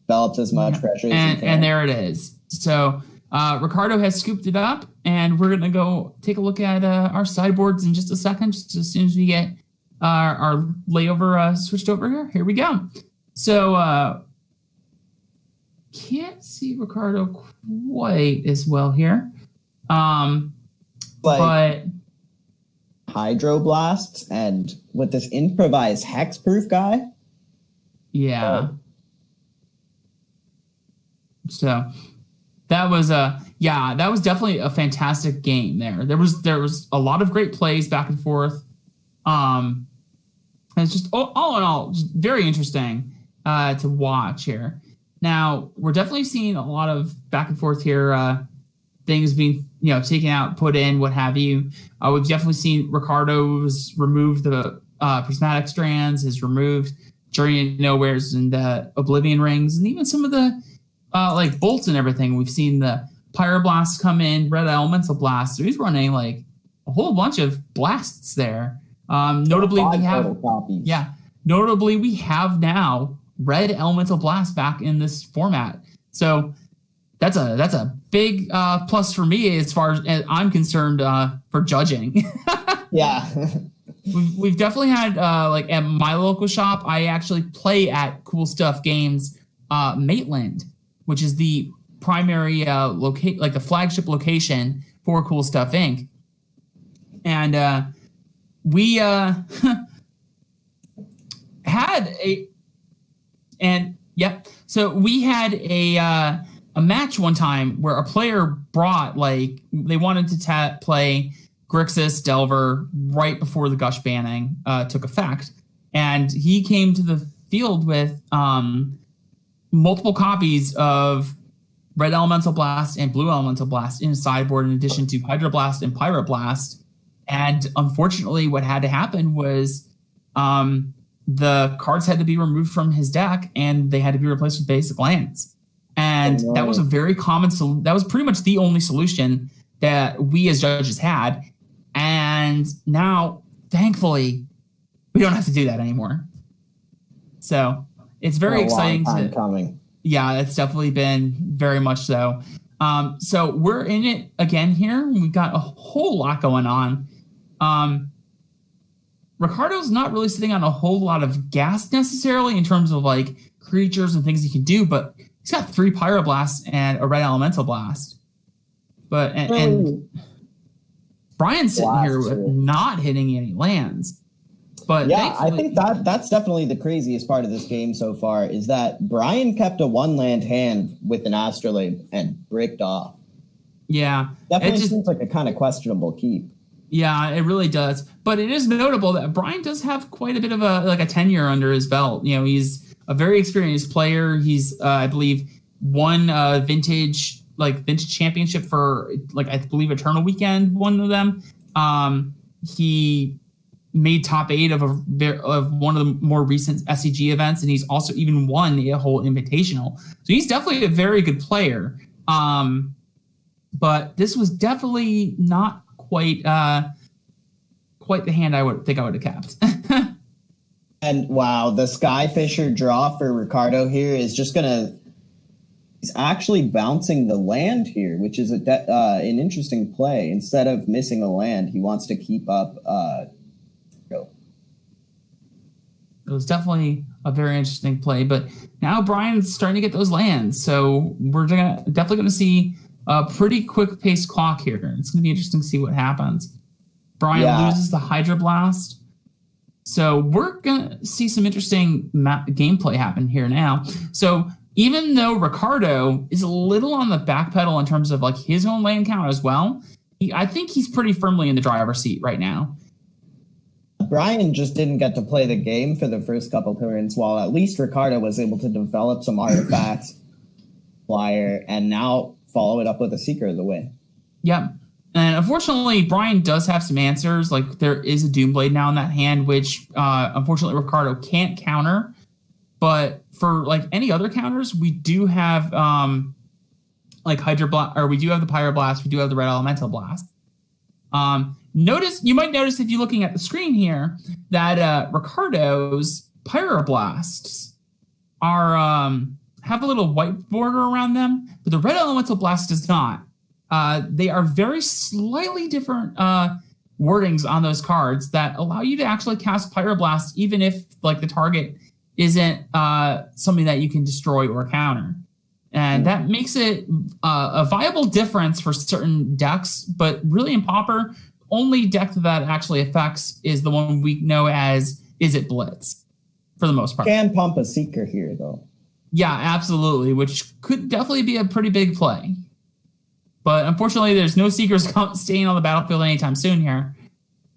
S1: develops as much pressure as he can.
S2: And there it is. So Ricardo has scooped it up, and we're going to go take a look at our sideboards in just a second, just as soon as we get our layover switched over here. Here we go. So can't see Ricardo quite as well here. But
S1: hydroblasts, and with this improvised hexproof guy.
S2: Yeah. So that was definitely a fantastic game there. There was a lot of great plays back and forth. And it's just all in all, just very interesting to watch here. Now, we're definitely seeing a lot of back and forth here, things being, taken out, put in, what have you. We've definitely seen Ricardo's removed the prismatic strands, has removed Journey to Nowheres and Oblivion Rings, and even some of the like bolts and everything. We've seen the Pyroblast come in, Red Elemental Blast. So he's running like a whole bunch of blasts there. Notably, we have now Red Elemental Blast back in this format. So that's a big plus for me as far as I'm concerned for judging.
S1: Yeah.
S2: We've definitely had like at my local shop, I actually play at Cool Stuff Games Maitland, which is the primary like the flagship location for Cool Stuff Inc. And we had a match one time where a player brought, like, they wanted to play Grixis Delver right before the Gush banning took effect, and he came to the field with multiple copies of Red Elemental Blast and Blue Elemental Blast in his sideboard, in addition to Hydroblast and Pyroblast. And unfortunately, what had to happen was the cards had to be removed from his deck, and they had to be replaced with basic lands. And that was a very common that was pretty much the only solution that we as judges had. And now, thankfully, we don't have to do that anymore. So it's very exciting.
S1: Coming.
S2: Yeah, it's definitely been very much so. So we're in it again here. We've got a whole lot going on. Ricardo's not really sitting on a whole lot of gas necessarily in terms of like creatures and things he can do, but he's got 3 Pyroblasts and a Red Elemental Blast. But and Brian's sitting here with not hitting any lands. But
S1: yeah, I think that's definitely the craziest part of this game so far, is that Brian kept a 1-land hand with an Astrolabe and bricked off.
S2: Yeah.
S1: Definitely seems like a kind of questionable keep.
S2: Yeah, it really does. But it is notable that Brian does have quite a bit of a tenure under his belt. He's a very experienced player. He's, I believe, won vintage championship for, like, I believe Eternal Weekend, one of them. He made top 8 of one of the more recent SCG events, and he's also even won a whole invitational. So he's definitely a very good player. But this was definitely not quite the hand I would have kept.
S1: And wow, the Skyfisher draw for Ricardo here is just he's actually bouncing the land here, which is an interesting play. Instead of missing a land, he wants to keep up.
S2: It was definitely a very interesting play, but now Brian's starting to get those lands, so we're definitely going to see a pretty quick paced clock here. It's going to be interesting to see what happens. Brian loses the Hydroblast, so we're going to see some interesting gameplay happen here now. So even though Ricardo is a little on the back pedal in terms of like his own land count as well, I think he's pretty firmly in the driver's seat right now.
S1: Brian just didn't get to play the game for the first couple turns, while at least Ricardo was able to develop some artifacts, flyer, and now follow it up with a Seeker of the Wind.
S2: Yep. And unfortunately, Brian does have some answers. Like, there is a Doomblade now in that hand, which unfortunately Ricardo can't counter. But for like any other counters, we do have like Hydroblast, or we do have the Pyroblast, we do have the Red Elemental Blast. You might notice if you're looking at the screen here that Ricardo's Pyroblasts are have a little white border around them, but the Red Elemental Blast does not. They are very slightly different wordings on those cards that allow you to actually cast Pyroblast even if like the target isn't something that you can destroy or counter. And that makes it a viable difference for certain decks, but really in Pauper, only deck that actually affects is the one we know as Is It Blitz, for the most part.
S1: Can pump a Seeker here, though.
S2: Yeah, absolutely, which could definitely be a pretty big play. But unfortunately, there's no Seekers staying on the battlefield anytime soon here.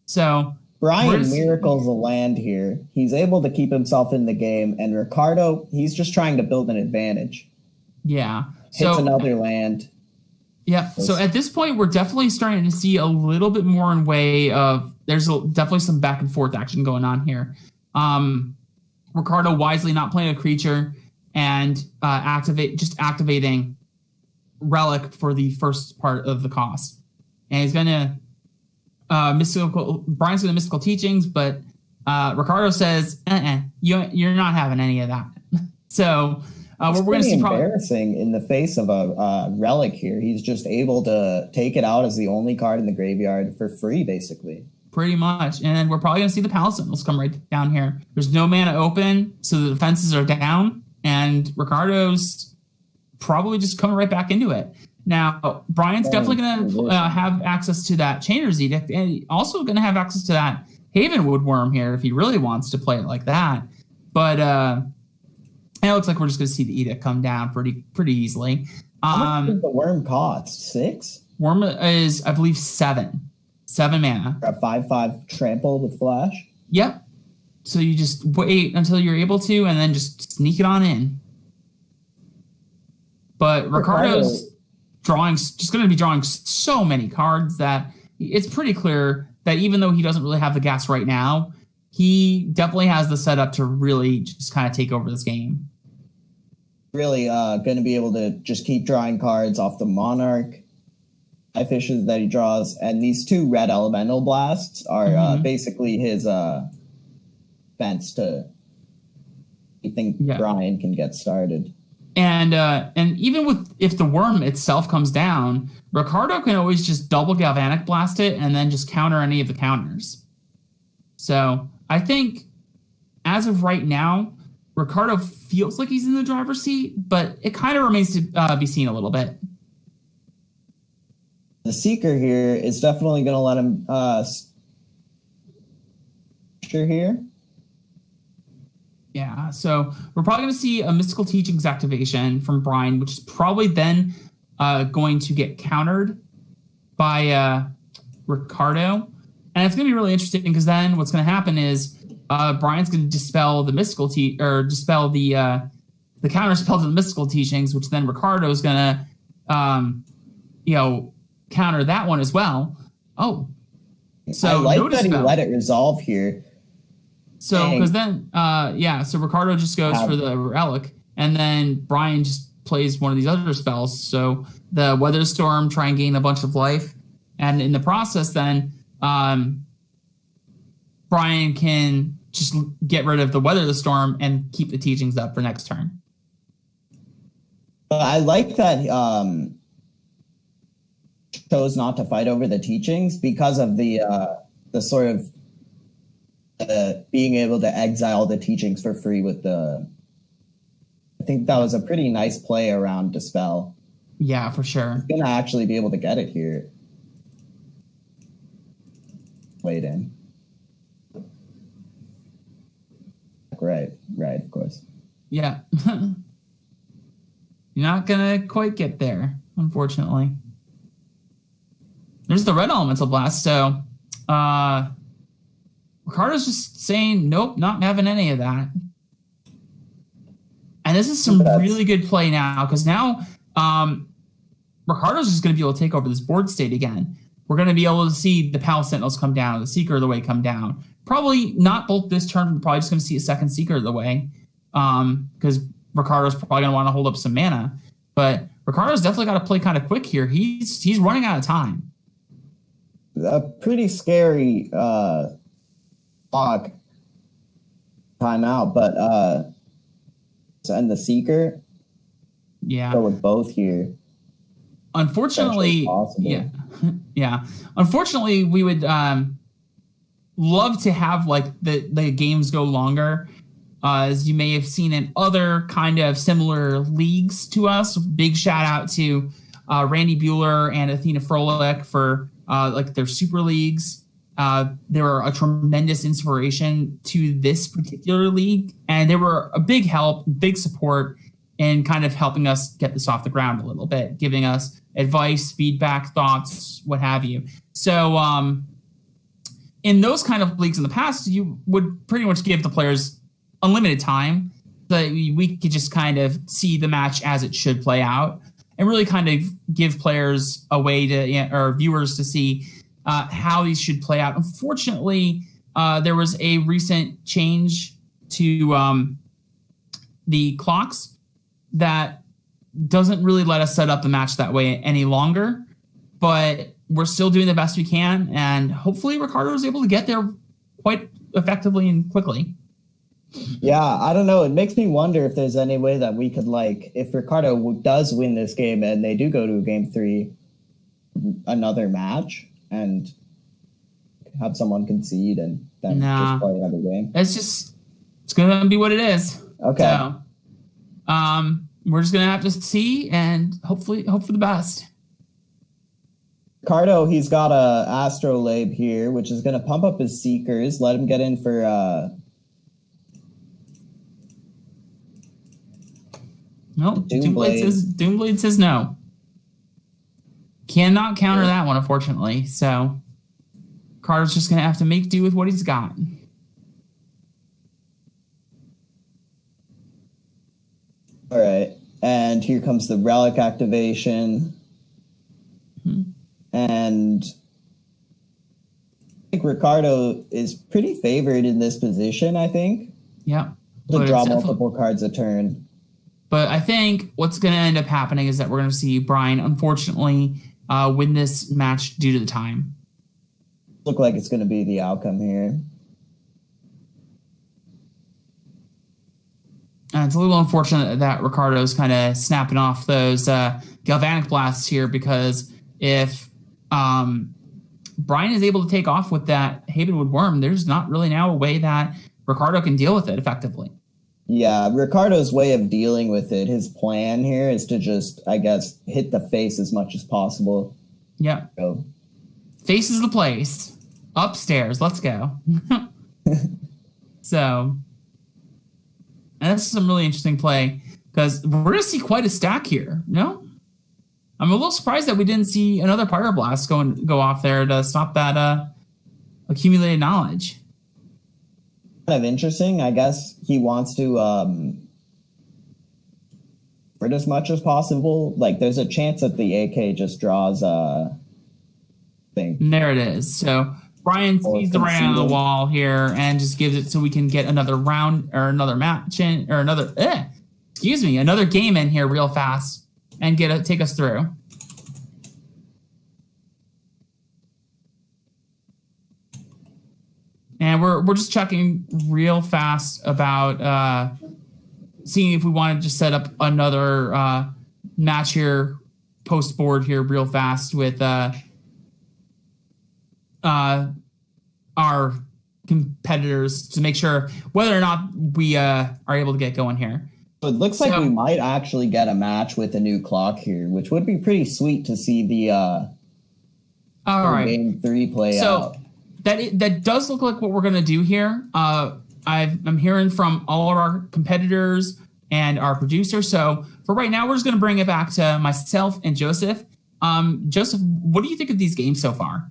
S2: So
S1: Brian miracles a land here. He's able to keep himself in the game, and Ricardo, he's just trying to build an advantage.
S2: Yeah.
S1: Hits another land.
S2: Yeah. So at this point, we're definitely starting to see a little bit more in way of definitely some back and forth action going on here. Ricardo wisely not playing a creature and activating Relic for the first part of the cost. And he's going to Brian's going to Mystical Teachings, but Ricardo says, you're not having any of that. So we're going to see
S1: embarrassing in the face of a Relic here. He's just able to take it out as the only card in the graveyard for free, basically.
S2: Pretty much. And we're probably going to see the Palace Sentinels come right down here. There's no mana open, so the defenses are down, and Ricardo's probably just coming right back into it. Now, Brian's definitely going to have access to that Chainer's Edict, and also going to have access to that Havenwood Worm here if he really wants to play it like that. But it looks like we're just going to see the Edict come down pretty easily.
S1: How much does the Worm cost? 6?
S2: Worm is, I believe, 7. 7 mana.
S1: A 5/5 trample with flash?
S2: Yep. So you just wait until you're able to, and then just sneak it on in. But Ricardo's just going to be drawing so many cards that it's pretty clear that even though he doesn't really have the gas right now, he definitely has the setup to really just kind of take over this game.
S1: Really going to be able to just keep drawing cards off the Monarch, fishes that he draws, and these 2 red Elemental Blasts are basically his fence to Brian can get started.
S2: And even if the Worm itself comes down, Ricardo can always just double Galvanic Blast it and then just counter any of the counters. So I think as of right now, Ricardo feels like he's in the driver's seat, but it kind of remains to be seen a little bit.
S1: The Seeker here is definitely going to let him here.
S2: Yeah, so we're probably going to see a Mystical Teachings activation from Brian, which is probably then going to get countered by Ricardo. And it's going to be really interesting because then what's going to happen is Brian's going to dispel the dispel the counter spell to the Mystical Teachings, which then Ricardo is going to, counter that one as well. Oh, so
S1: I like that he let it resolve here.
S2: So, because then, so Ricardo just goes for the Relic, and then Brian just plays one of these other spells. So the Weather Storm, try and gain a bunch of life, and in the process, then Brian can just get rid of the Weather Storm and keep the Teachings up for next turn.
S1: I like that chose not to fight over the Teachings because of the sort of being able to exile the Teachings for free with the. I think that was a pretty nice play around Dispel.
S2: Yeah, for sure.
S1: He's gonna actually be able to get it here. Wait in. Right, of course.
S2: Yeah. You're not gonna quite get there, unfortunately. There's the red Elemental Blast, so Ricardo's just saying, nope, not having any of that. And this is some really good play now, because now Ricardo's just going to be able to take over this board state again. We're going to be able to see the Palace Sentinels come down, the Seeker of the Way come down. Probably not both this turn, we're probably just going to see a second Seeker of the Way, because Ricardo's probably going to want to hold up some mana. But Ricardo's definitely got to play kind of quick here. He's running out of time.
S1: A pretty scary clock timeout, but and the Seeker, go with both here.
S2: Unfortunately, yeah. Unfortunately, we would love to have like the games go longer, as you may have seen in other kind of similar leagues to us. Big shout out to Randy Bueller and Athena Froelich for like their super leagues. They were a tremendous inspiration to this particular league, and they were a big help, big support in kind of helping us get this off the ground a little bit, giving us advice, feedback, thoughts, what have you. So in those kind of leagues in the past, you would pretty much give the players unlimited time so that we could just kind of see the match as it should play out and really kind of give players a way to, or viewers to see how these should play out. Unfortunately, there was a recent change to the clocks that doesn't really let us set up the match that way any longer, but we're still doing the best we can, and hopefully Ricardo was able to get there quite effectively and quickly.
S1: Yeah, I don't know. It makes me wonder if there's any way that we could, like, if Ricardo does win this game and they do go to game 3, another match and have someone concede and then just play another game.
S2: It's going to be what it is.
S1: Okay.
S2: So, we're just going to have to see and hope for the best.
S1: Ricardo, he's got a astrolabe here, which is going to pump up his seekers, let him get in for
S2: no. Doomblade says no. Cannot counter that one, unfortunately. So Ricardo's just going to have to make do with what he's got.
S1: All right. And here comes the relic activation. And I think Ricardo is pretty favored in this position, I think.
S2: Yeah.
S1: To draw multiple cards a turn.
S2: But I think what's going to end up happening is that we're going to see Brian, unfortunately, win this match due to the time.
S1: Look like it's going to be the outcome here.
S2: And it's a little unfortunate that Ricardo's kind of snapping off those galvanic blasts here, because if Brian is able to take off with that Havenwood Worm, there's not really now a way that Ricardo can deal with it effectively.
S1: Yeah, Ricardo's way of dealing with it, his plan here is to just, I guess, hit the face as much as possible.
S2: Yeah.
S1: So.
S2: Face is the place. Upstairs, let's go. So, and that's some really interesting play, because we're going to see quite a stack here, no? I'm a little surprised that we didn't see another Pyro Blast go off there to stop that accumulated knowledge.
S1: Kind of interesting. I guess he wants to rid as much as possible. Like, there's a chance that the AK just draws a thing.
S2: And there it is. So Brian sees the right on the wall here and just gives it so we can get another round or another match in, or another game in here real fast and take us through. And we're just checking real fast about seeing if we want to just set up another match here, post board here real fast with our competitors to make sure whether or not we are able to get going here.
S1: So it looks like we might actually get a match with a new clock here, which would be pretty sweet to see the game 3 play out.
S2: That does look like what we're going to do here. I'm hearing from all of our competitors and our producer. So for right now, we're just going to bring it back to myself and Joseph. Joseph, what do you think of these games so far?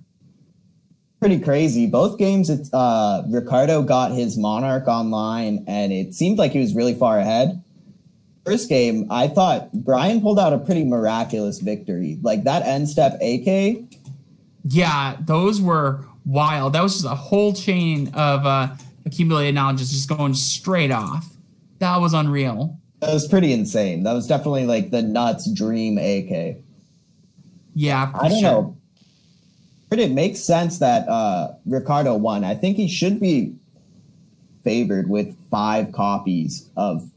S1: Pretty crazy. Both games, Ricardo got his Monarch online, and it seemed like he was really far ahead. First game, I thought Brian pulled out a pretty miraculous victory. Like, that end step AK.
S2: Yeah, those were wild. That was just a whole chain of accumulated knowledge just going straight off. That was unreal.
S1: That was pretty insane. That was definitely like the nuts dream AK.
S2: Yeah,
S1: I don't know. But it makes sense that Ricardo won. I think he should be favored with 5 copies of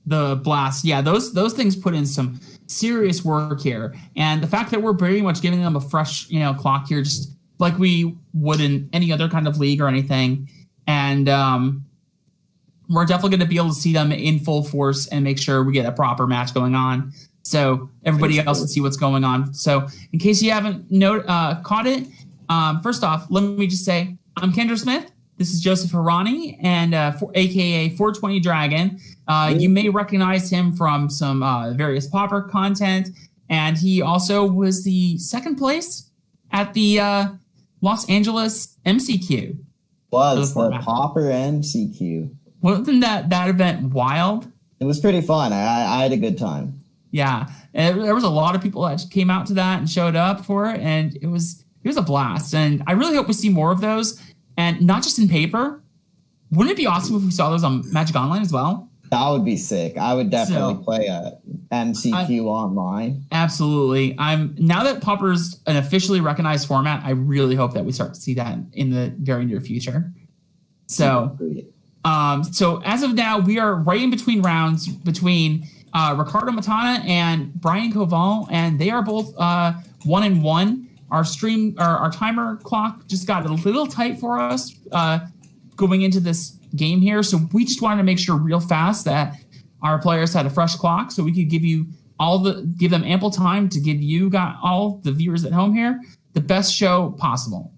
S2: the blast. Yeah, those things put in some serious work here. And the fact that we're pretty much giving them a fresh, clock here, just like we would in any other kind of league or anything. And we're definitely going to be able to see them in full force and make sure we get a proper match going on. so everybody else can see what's going on. So in case you haven't caught it, first off, let me just say I'm Kendra Smith. This is Joseph Harani, and aka 420 Dragon. You may recognize him from some various Pauper content, and he also was the second place at the Los Angeles MCQ.
S1: Was the Pauper MCQ.
S2: Wasn't that event wild?
S1: It was pretty fun. I had a good time.
S2: Yeah, and there was a lot of people that came out to that and showed up for it, and it was a blast. And I really hope we see more of those, and not just in paper. Wouldn't it be awesome if we saw those on Magic Online as well? That
S1: would be sick. I would definitely play a MCQ online.
S2: Absolutely. Now that Pauper's an officially recognized format, I really hope that we start to see that in the very near future. So, so as of now, we are right in between rounds between Ricardo Mattana and Brian Coval, and they are both 1-1. Our timer clock just got a little tight for us going into this game here, so we just wanted to make sure real fast that our players had a fresh clock, so we could give them ample time to give all the viewers at home here the best show possible.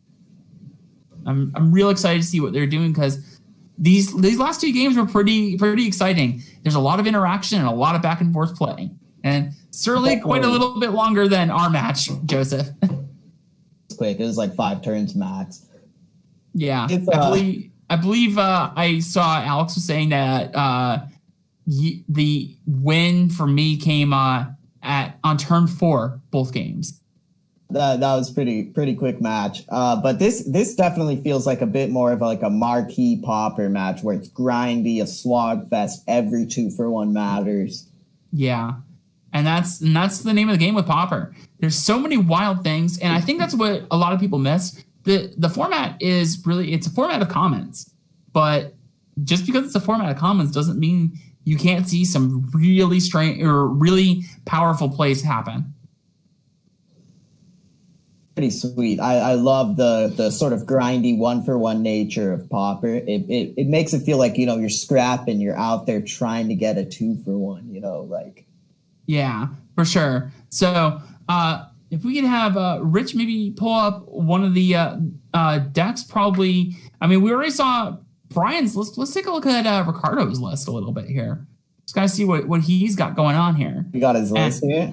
S2: I'm real excited to see what they're doing, because these last two games were pretty exciting. There's a lot of interaction and a lot of back and forth play, and certainly quite a little bit longer than our match, Joseph.
S1: Quick, it was like 5 turns max.
S2: Yeah, I believe I saw Alex was saying that the win for me came on turn 4 both games.
S1: That was pretty quick match. But this definitely feels like a bit more of like a marquee Pauper match where it's grindy, a slog fest. Every 2-for-1 matters.
S2: Yeah, and that's the name of the game with Pauper. There's so many wild things, and I think that's what a lot of people miss. The format is it's a format of commons, but just because it's a format of commons doesn't mean you can't see some really strange or really powerful plays happen.
S1: Pretty sweet. I love the sort of grindy 1-for-1 nature of Pauper. It makes it feel like, you're scrapping, you're out there trying to get a 2-for-1,
S2: Yeah, for sure. So if we could have Rich maybe pull up one of the decks, probably. I mean, we already saw Brian's list. Let's take a look at Ricardo's list a little bit here. Just gotta see what he's got going on here.
S1: You got his list here?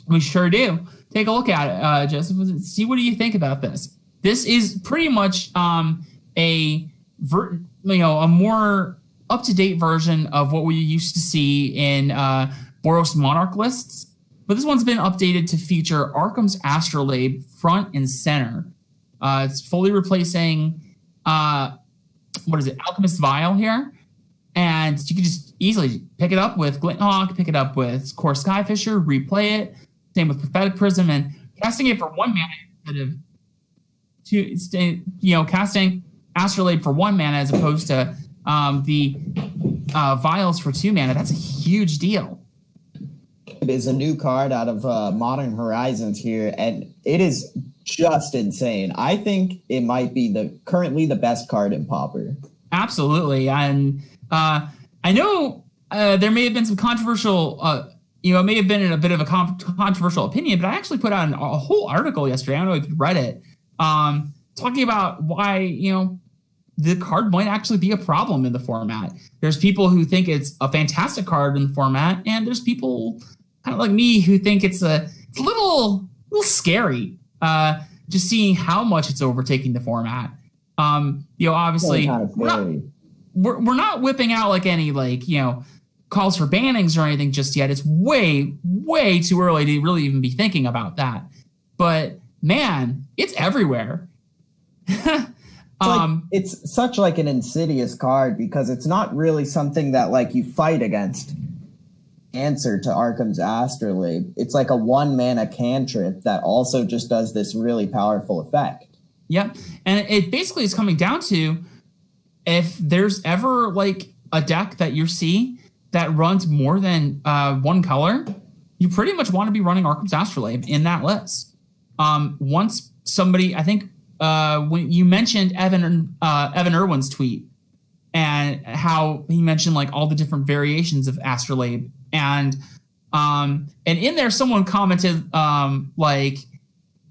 S1: We
S2: sure do. Take a look at it, Joseph. See, what do you think about this? This is pretty much a more up-to-date version of what we used to see in Boros Monarch lists. But this one's been updated to feature Arkham's Astrolabe front and center. It's fully replacing, Alchemist's Vial here. And you can just easily pick it up with Glinthawk, pick it up with Core Skyfisher, replay it. Same with Prophetic Prism, and casting it for 1 mana instead of casting Astrolabe for 1 mana as opposed to the Vials for 2 mana. That's a huge deal.
S1: It is a new card out of Modern Horizons here, and it is just insane. I think it might be currently the best card in Pauper.
S2: Absolutely, and I know there may have been some controversial. It may have been in a bit of a controversial opinion, but I actually put out a whole article yesterday. I don't know if you read it, talking about why the card might actually be a problem in the format. There's people who think it's a fantastic card in the format, and there's people kind of like me who think it's a little scary. Just seeing how much it's overtaking the format. Obviously, we're not whipping out like any calls for bannings or anything just yet. It's way too early to really even be thinking about that. But man, it's everywhere.
S1: It's such like an insidious card because it's not really something that you fight against. Answer to Arkham's Astrolabe. It's like a 1 mana cantrip that also just does this really powerful effect.
S2: Yep. And it basically is coming down to if there's ever a deck that you see that runs more than 1 color, you pretty much want to be running Arkham's Astrolabe in that list. Once somebody, I think when you mentioned Evan Irwin's tweet and how he mentioned all the different variations of Astrolabe, and And in there, someone commented like,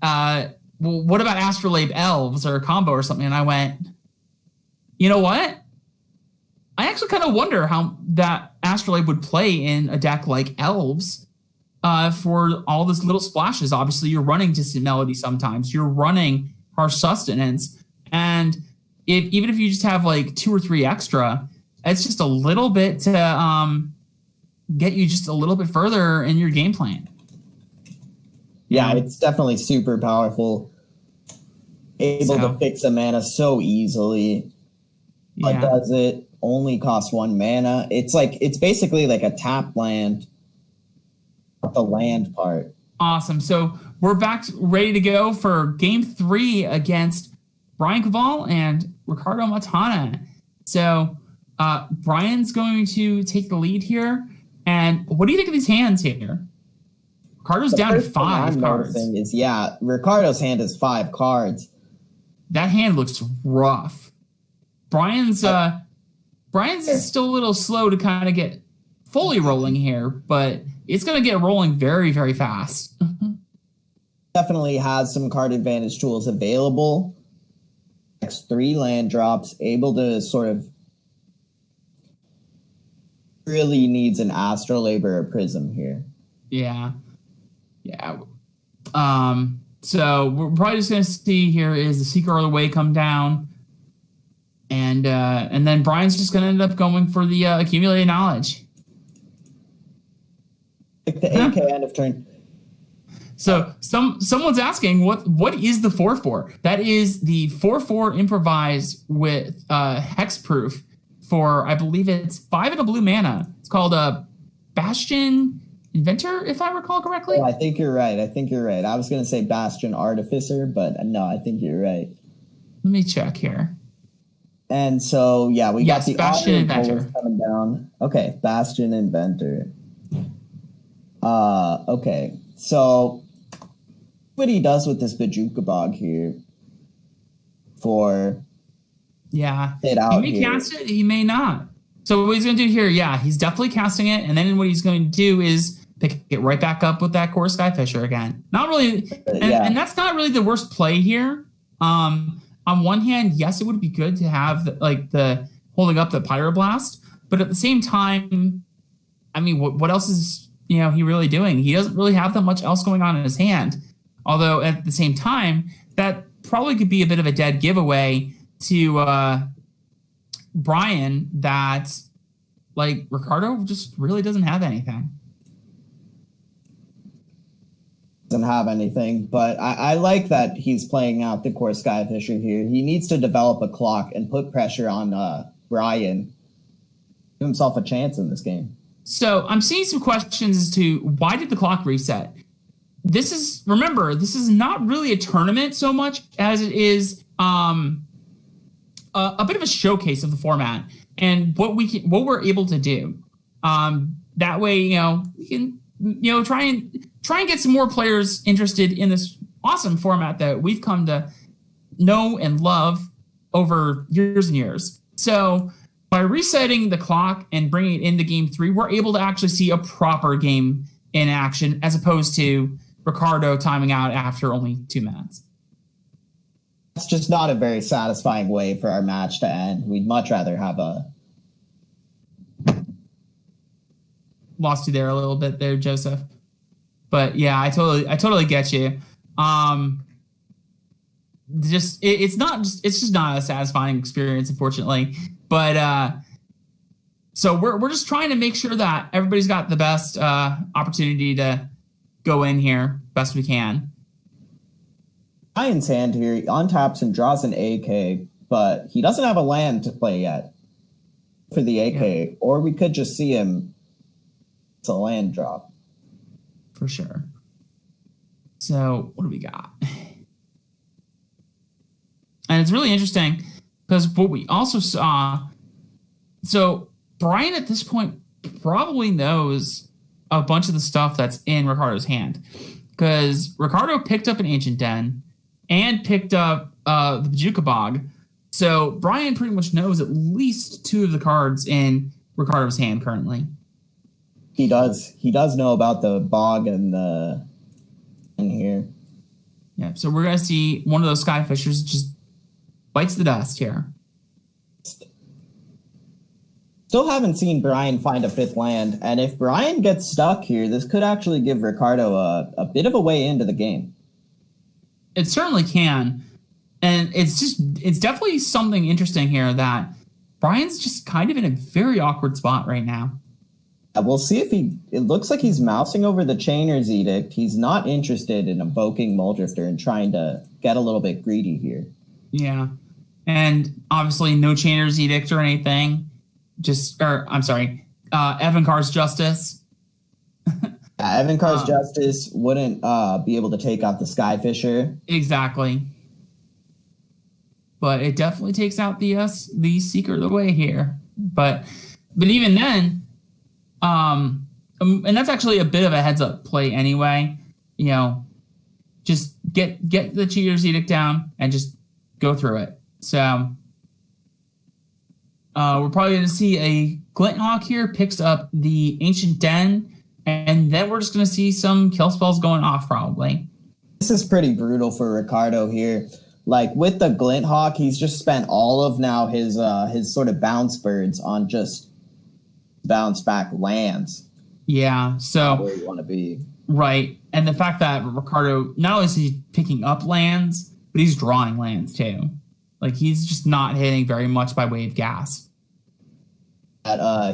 S2: well, what about Astrolabe Elves or a combo or something? And I went, you know what? I actually kind of wonder how that Astrolabe would play in a deck like Elves for all those little splashes. Obviously, you're running Distant Melody sometimes. You're running Harsh Sustenance. And even if you just have like 2 or 3 extra, it's just a little bit to get you just a little bit further in your game plan.
S1: Yeah, it's definitely super powerful. Able to fix a mana so easily. But does it only cost 1 mana? It's basically like a tap land, the land part.
S2: Awesome. So we're back ready to go for game 3 against Brian Coval and Ricardo Mattana. So Brian's going to take the lead here. And what do you think of these hands here? Ricardo's down to 5 cards.
S1: Ricardo's hand is 5 cards.
S2: That hand looks rough. Brian's is still a little slow to kind of get fully rolling here, but it's going to get rolling very, very fast.
S1: Definitely has some card advantage tools available. Next 3 land drops, able to sort of really needs an Astrolabe or a Prism here.
S2: Yeah. So we're probably just going to see here is the Seeker of the Way come down. And then Brian's just going to end up going for the accumulated knowledge.
S1: Like the AK end of turn.
S2: So someone's asking what is the 4/4? That is the 4/4 improvise with hexproof for, I believe it's 5 and a blue mana. It's called a Bastion Inventor, if I recall correctly.
S1: Oh, I think you're right. I was going to say Bastion Artificer, but no, I think you're right.
S2: Let me check here.
S1: And so, we got the
S2: Bastion Inventor
S1: coming down. Okay, Bastion Inventor. Okay, so what he does with this Bajuka Bog here for
S2: he may cast it, he may not. So what he's going to do here, he's definitely casting it, and then what he's going to do is pick it right back up with that Core Skyfisher again. Not really, and that's not really the worst play here. On one hand, yes, it would be good to have the holding up the Pyroblast, but at the same time, I mean, what else is he really doing? He doesn't really have that much else going on in his hand. Although at the same time, that probably could be a bit of a dead giveaway to Brian that Ricardo just really doesn't have anything.
S1: Doesn't have anything, but I like that he's playing out the Core Skyfisher here. He needs to develop a clock and put pressure on Brian. Give himself a chance in this game.
S2: So I'm seeing some questions as to why did the clock reset? Remember, this is not really a tournament so much as it is a bit of a showcase of the format and what we're able to do. That way, we can try and get some more players interested in this awesome format that we've come to know and love over years and years. So by resetting the clock and bringing it into game 3, we're able to actually see a proper game in action as opposed to Ricardo timing out after only 2 minutes.
S1: It's just not a very satisfying way for our match to end. We'd much rather have
S2: lost you there a little bit there, Joseph. But yeah, I totally get you. It's just not a satisfying experience, unfortunately. But so we're just trying to make sure that everybody's got the best opportunity to go in here best we can.
S1: Brian's hand here, he untaps and draws an AK, but he doesn't have a land to play yet for the AK, or we could just see him. It's a land drop.
S2: For sure. So what do we got? And it's really interesting because what we also saw, so Brian at this point probably knows a bunch of the stuff that's in Ricardo's hand because Ricardo picked up an Ancient Den and picked up the Bajuka Bog. So Brian pretty much knows at least 2 of the cards in Ricardo's hand currently.
S1: He does know about the bog and the in here.
S2: Yeah, so we're gonna see one of those skyfishers just bites the dust here.
S1: Still haven't seen Brian find a fifth land, and if Brian gets stuck here, this could actually give Ricardo a bit of a way into the game.
S2: It certainly can, and it's definitely something interesting here that Brian's just kind of in a very awkward spot right now.
S1: We'll see if it looks like he's mousing over the Chainer's Edict. He's not interested in invoking Muldrifter and trying to get a little bit greedy here.
S2: Yeah, and obviously no Chainer's Edict or anything. Evan Carr's Justice.
S1: Evan Carr's Justice wouldn't be able to take out the Skyfisher.
S2: Exactly. But it definitely takes out the Seeker of the Way here. But even then, and that's actually a bit of a heads up play anyway. You know, just get the Cheater's Edict down and just go through it. So we're probably going to see a Glinthawk here picks up the Ancient Den, and then we're just going to see some kill spells going off probably.
S1: This is pretty brutal for Ricardo here. Like with the Glinthawk, he's just spent all of now his sort of bounce birds on just bounce back lands.
S2: Yeah, so
S1: where you want to be.
S2: Right, and the fact that Ricardo, not only is he picking up lands, but he's drawing lands too. Like he's just not hitting very much by way of gas.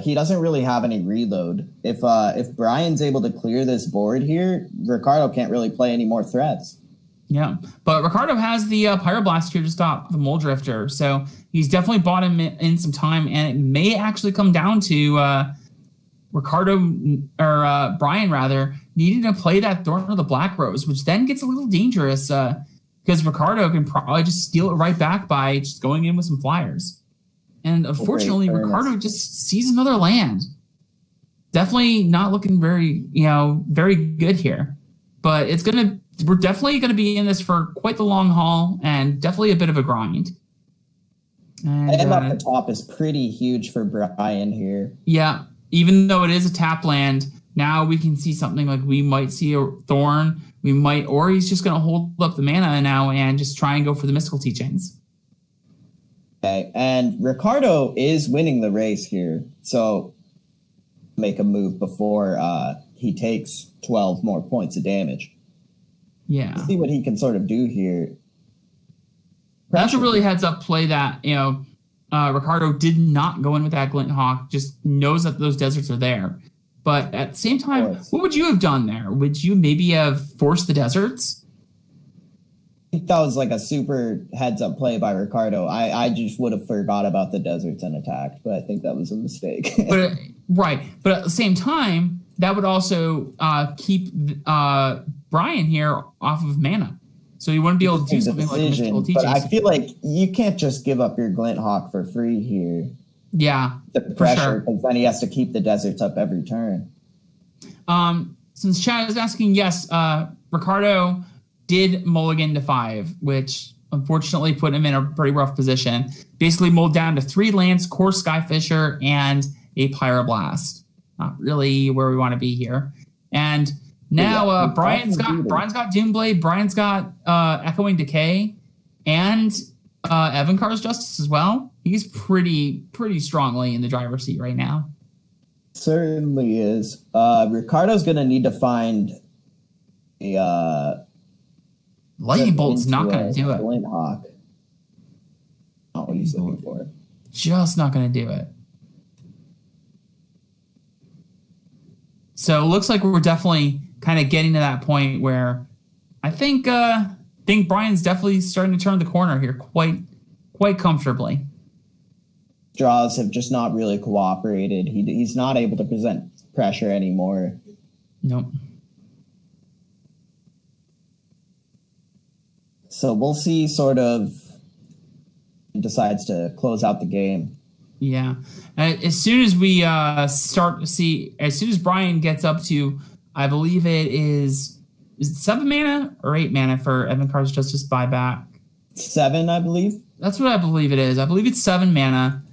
S1: He doesn't really have any reload. If Brian's able to clear this board here, Ricardo can't really play any more threats.
S2: Yeah, but Ricardo has the Pyroblast here to stop the Muldrifter, so he's definitely bought him in some time, and it may actually come down to Ricardo, or Brian rather, needing to play that Thorn of the Black Rose, which then gets a little dangerous because Ricardo can probably just steal it right back by just going in with some flyers. And unfortunately, Ricardo just sees another land. Definitely not looking very good here. But we're definitely gonna be in this for quite the long haul and definitely a bit of a grind. And
S1: up the top is pretty huge for Brian here.
S2: Yeah, even though it is a tap land, now we can see something like we might see a Thorn, or he's just gonna hold up the mana now and just try and go for the Mystical Teachings.
S1: Okay, and Ricardo is winning the race here, so make a move before he takes 12 more points of damage.
S2: Yeah.
S1: Let's see what he can sort of do here.
S2: That's a really heads up play that, Ricardo did not go in with that Glinthawk, just knows that those deserts are there. But at the same time, what would you have done there? Would you maybe have forced the deserts?
S1: I think that was like a super heads-up play by Ricardo. I just would have forgot about the deserts and attacked, but I think that was a mistake.
S2: But at the same time, that would also keep Brian here off of mana. So he wouldn't be able to do something like Mystical Teachings.
S1: But I feel like you can't just give up your Glinthawk for free here.
S2: Yeah,
S1: the pressure, because then he has to keep the deserts up every turn.
S2: Since Chad is asking, yes, Ricardo did mulligan to 5, which unfortunately put him in a pretty rough position. Basically mulled down to 3 lands, Core Skyfisher, and a Pyroblast. Not really where we want to be here. And now Brian's got Doomblade, Brian's got Echoing Decay, and Evan Carr's Justice as well. He's pretty strongly in the driver's seat right now.
S1: Certainly is. Ricardo's going to need to find a
S2: Lightning Bolt's not going to do it.
S1: Glinthawk. Not what he's looking for.
S2: Just not going to do it. So it looks like we're definitely kind of getting to that point where I think Brian's definitely starting to turn the corner here quite comfortably.
S1: Draws have just not really cooperated. He's not able to present pressure anymore.
S2: Nope.
S1: So we'll see sort of he decides to close out the game.
S2: Yeah. As soon as we start to see, as soon as Brian gets up to, I believe is it 7 mana or 8 mana for Evan Carr's Justice buyback?
S1: 7, I believe.
S2: That's what I believe it is. I believe it's 7 mana.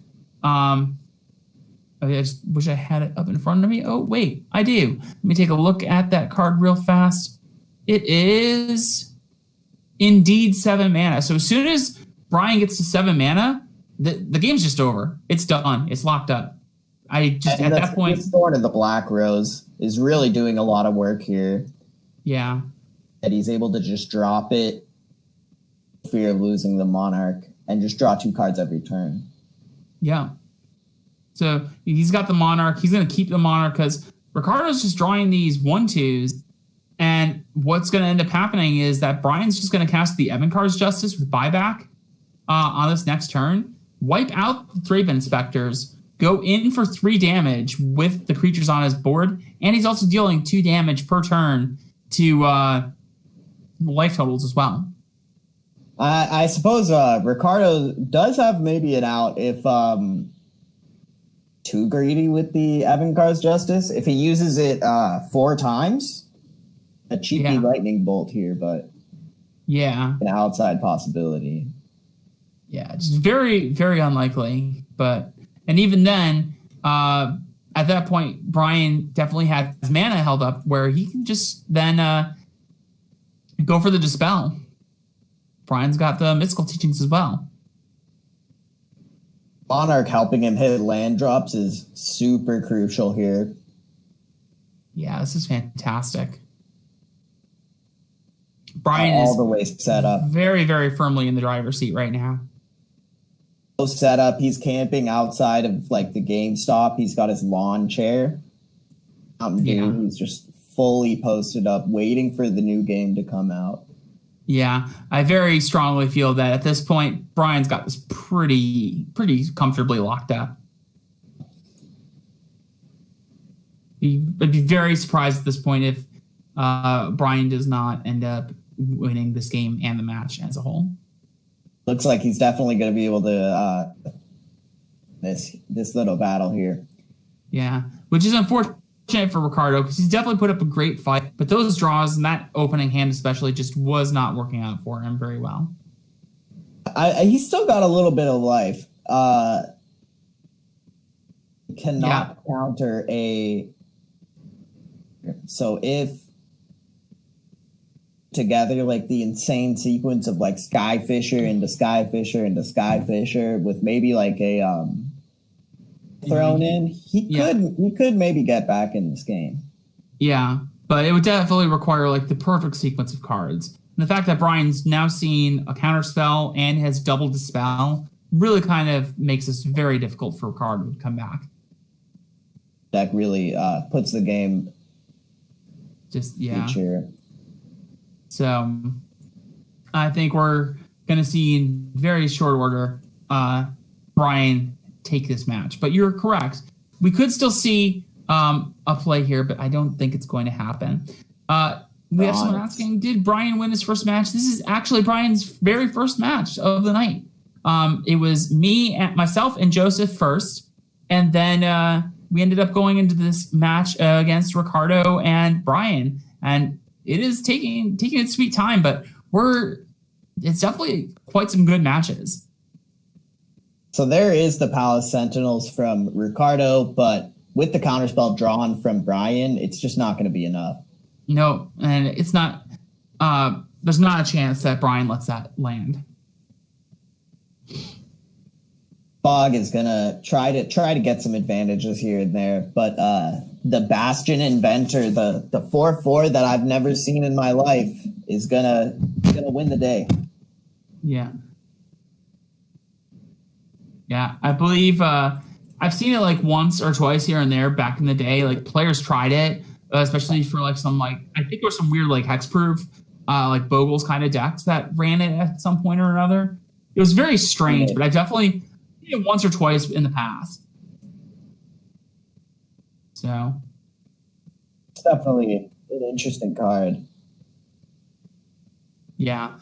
S2: I just wish I had it up in front of me. Oh, wait, I do. Let me take a look at that card real fast. It is indeed 7 mana. So as soon as Brian gets to 7 mana, the game's just over. It's done. It's locked up. At that point,
S1: the Thorn of the Black Rose is really doing a lot of work here.
S2: Yeah.
S1: That he's able to just drop it, fear of losing the Monarch, and just draw 2 cards every turn.
S2: Yeah. So he's got the Monarch. He's going to keep the Monarch because Ricardo's just drawing these 1/2s. And what's going to end up happening is that Brian's just going to cast the Evankar's Justice with buyback on this next turn, wipe out the Thraben Inspectors, go in for 3 damage with the creatures on his board, and he's also dealing 2 damage per turn to life totals as well.
S1: I suppose Ricardo does have maybe an out if too greedy with the Evankar's Justice. If he uses it 4 times, a cheeky lightning bolt here, but an outside possibility.
S2: Yeah, it's very, very unlikely. And even then, at that point, Brian definitely had his mana held up where he can just then go for the Dispel. Brian's got the Mystical Teachings as well.
S1: Monarch helping him hit land drops is super crucial here.
S2: Yeah, this is fantastic. Brian
S1: all
S2: is
S1: the way set up.
S2: Very, very firmly in the driver's seat right now.
S1: Set up. He's camping outside of like the GameStop. He's got his lawn chair. He's just fully posted up, waiting for the new game to come out.
S2: Yeah, I very strongly feel that at this point, Brian's got this pretty comfortably locked up. I'd be very surprised at this point if Brian does not end up winning this game and the match as a whole.
S1: Looks like he's definitely going to be able to this little battle here.
S2: Yeah, which is unfortunate for Ricardo because he's definitely put up a great fight, but those draws and that opening hand especially just was not working out for him very well.
S1: He's still got a little bit of life. Cannot counter a... So if together like the insane sequence of like Skyfisher into Skyfisher into Skyfisher with maybe like a thrown in, he could maybe get back in this game.
S2: Yeah, but it would definitely require like the perfect sequence of cards. And the fact that Brian's now seen a counterspell and has double dispel really kind of makes this very difficult for Ricardo to come back.
S1: That really puts the game feature.
S2: So I think we're going to see in very short order Brian take this match. But you're correct. We could still see a play here, but I don't think it's going to happen. We have someone asking, did Brian win his first match? This is actually Brian's very first match of the night. It was myself and Joseph first, and then we ended up going into this match against Ricardo and Brian, and it is taking its sweet time, but it's definitely quite some good matches.
S1: So there is the Palace Sentinels from Ricardo, but with the counterspell drawn from Brian, it's just not going to be enough.
S2: No, and it's not. There's not a chance that Brian lets that land.
S1: Fog is gonna try to get some advantages here and there, but the Bastion Inventor, the 4/4 that I've never seen in my life, is gonna win the day.
S2: Yeah. Yeah, I believe I've seen it like once or twice here and there back in the day. Like players tried it, especially for like some like I think there was some weird like hexproof like Bogles kind of decks that ran it at some point or another. It was very strange, but I definitely seen it once or twice in the past. So
S1: it's definitely an interesting card.
S2: Yeah.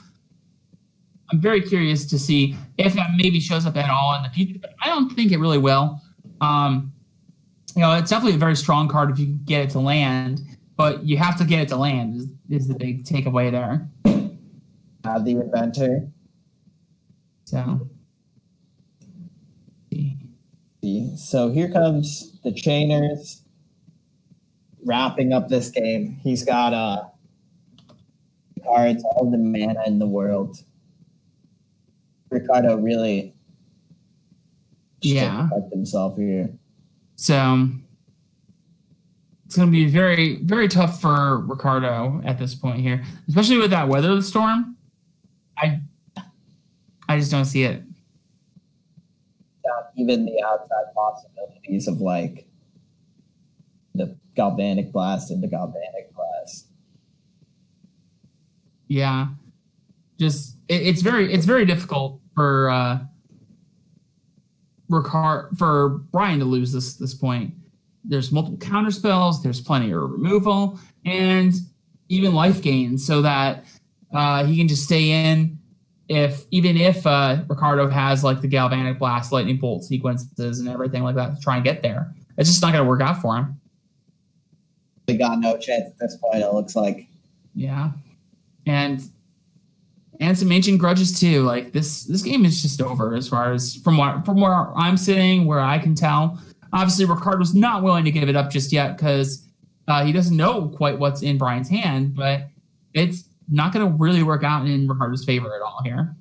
S2: I'm very curious to see if that maybe shows up at all in the future, but I don't think it really will. It's definitely a very strong card if you can get it to land, but you have to get it to land is the big takeaway there.
S1: The Inventor.
S2: So.
S1: The So here comes the Chainers wrapping up this game. He's got cards, all the mana in the world. Ricardo really protect himself here.
S2: So it's going to be very, very tough for Ricardo at this point here, especially with that weather storm. I just don't see it.
S1: Not even the outside possibilities of like the galvanic blast and the galvanic blast.
S2: Yeah, just it's very difficult for Brian to lose this point. There's multiple counter spells. There's plenty of removal and even life gain, so that he can just stay in. Even if Ricardo has like the galvanic blast, lightning bolt sequences, and everything like that to try and get there, it's just not going to work out for him.
S1: They got no chance at this point. It looks like.
S2: Yeah, and some ancient grudges too. Like this game is just over as far as from where I'm sitting, where I can tell. Obviously, Ricardo's not willing to give it up just yet because he doesn't know quite what's in Brian's hand, but it's not going to really work out in Ricardo's favor at all here.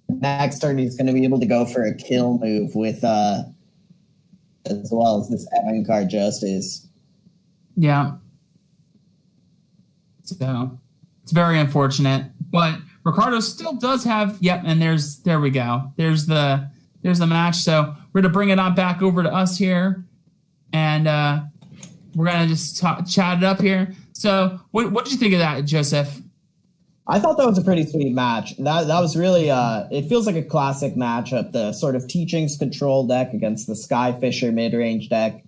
S1: Next turn, he's going to be able to go for a kill move with, as well as this Evan card Justice.
S2: Yeah. So it's very unfortunate, but Ricardo still does have. Yep, and there we go. There's the match. So we're gonna bring it on back over to us here, and we're gonna just chat it up here. So what did you think of that, Joseph?
S1: I thought that was a pretty sweet match. That was really it feels like a classic matchup. The sort of Teachings control deck against the Skyfisher mid-range deck.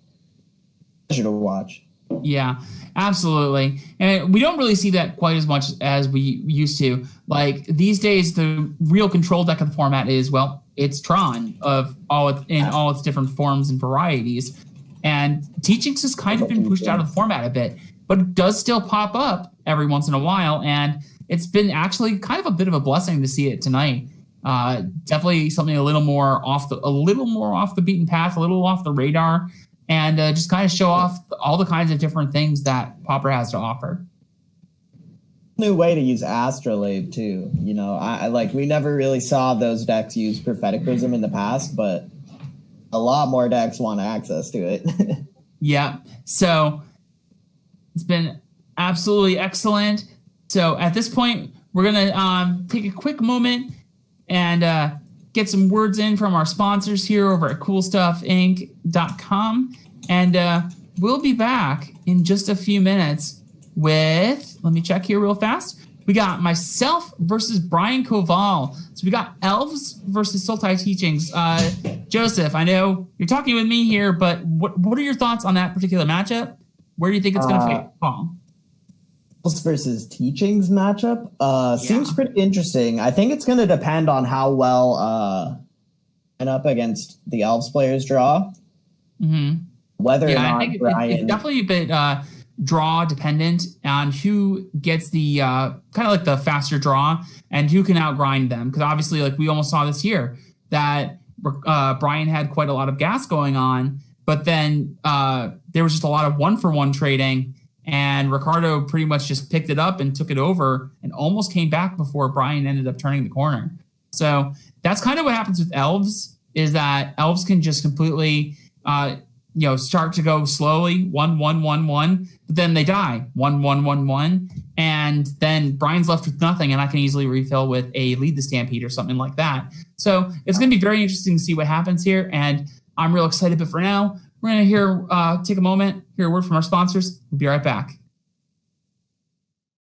S1: Pleasure to watch.
S2: Yeah, absolutely. And we don't really see that quite as much as we used to. Like these days, the real control deck of the format is, well, it's Tron of all its different forms and varieties. And Teachings has kind of been pushed out of the format a bit, but it does still pop up every once in a while. And it's been actually kind of a bit of a blessing to see it tonight. Definitely something a little more off the beaten path, a little off the radar. And just kind of show off all the kinds of different things that Pauper has to offer.
S1: New way to use Astrolabe too. You know, I like we never really saw those decks use Prophetic Prism in the past, but a lot more decks want access to it.
S2: Yeah. So it's been absolutely excellent. So at this point, we're gonna take a quick moment and get some words in from our sponsors here over at CoolStuffInc.com. And we'll be back in just a few minutes with, let me check here real fast. We got myself versus Brian Coval. So we got Elves versus Sultai Teachings. Joseph, I know you're talking with me here, but what are your thoughts on that particular matchup? Where do you think it's going to fall?
S1: Elves versus Teachings matchup seems pretty interesting. I think it's going to depend on how well and up against the Elves players draw.
S2: Mm-hmm.
S1: Whether or not Brian...
S2: It's definitely a bit draw dependent on who gets the kind of like the faster draw and who can outgrind them. Because obviously, like we almost saw this year, that Brian had quite a lot of gas going on, but then there was just a lot of one-for-one trading, and Ricardo pretty much just picked it up and took it over and almost came back before Brian ended up turning the corner. So that's kind of what happens with Elves, is that Elves can just completely... start to go slowly, 1-1-1-1, but then they die, 1-1-1-1, and then Brian's left with nothing, and I can easily refill with a Lead the Stampede or something like that. So it's going to be very interesting to see what happens here, and I'm real excited. But for now, we're going to take a moment, hear a word from our sponsors. We'll be right back.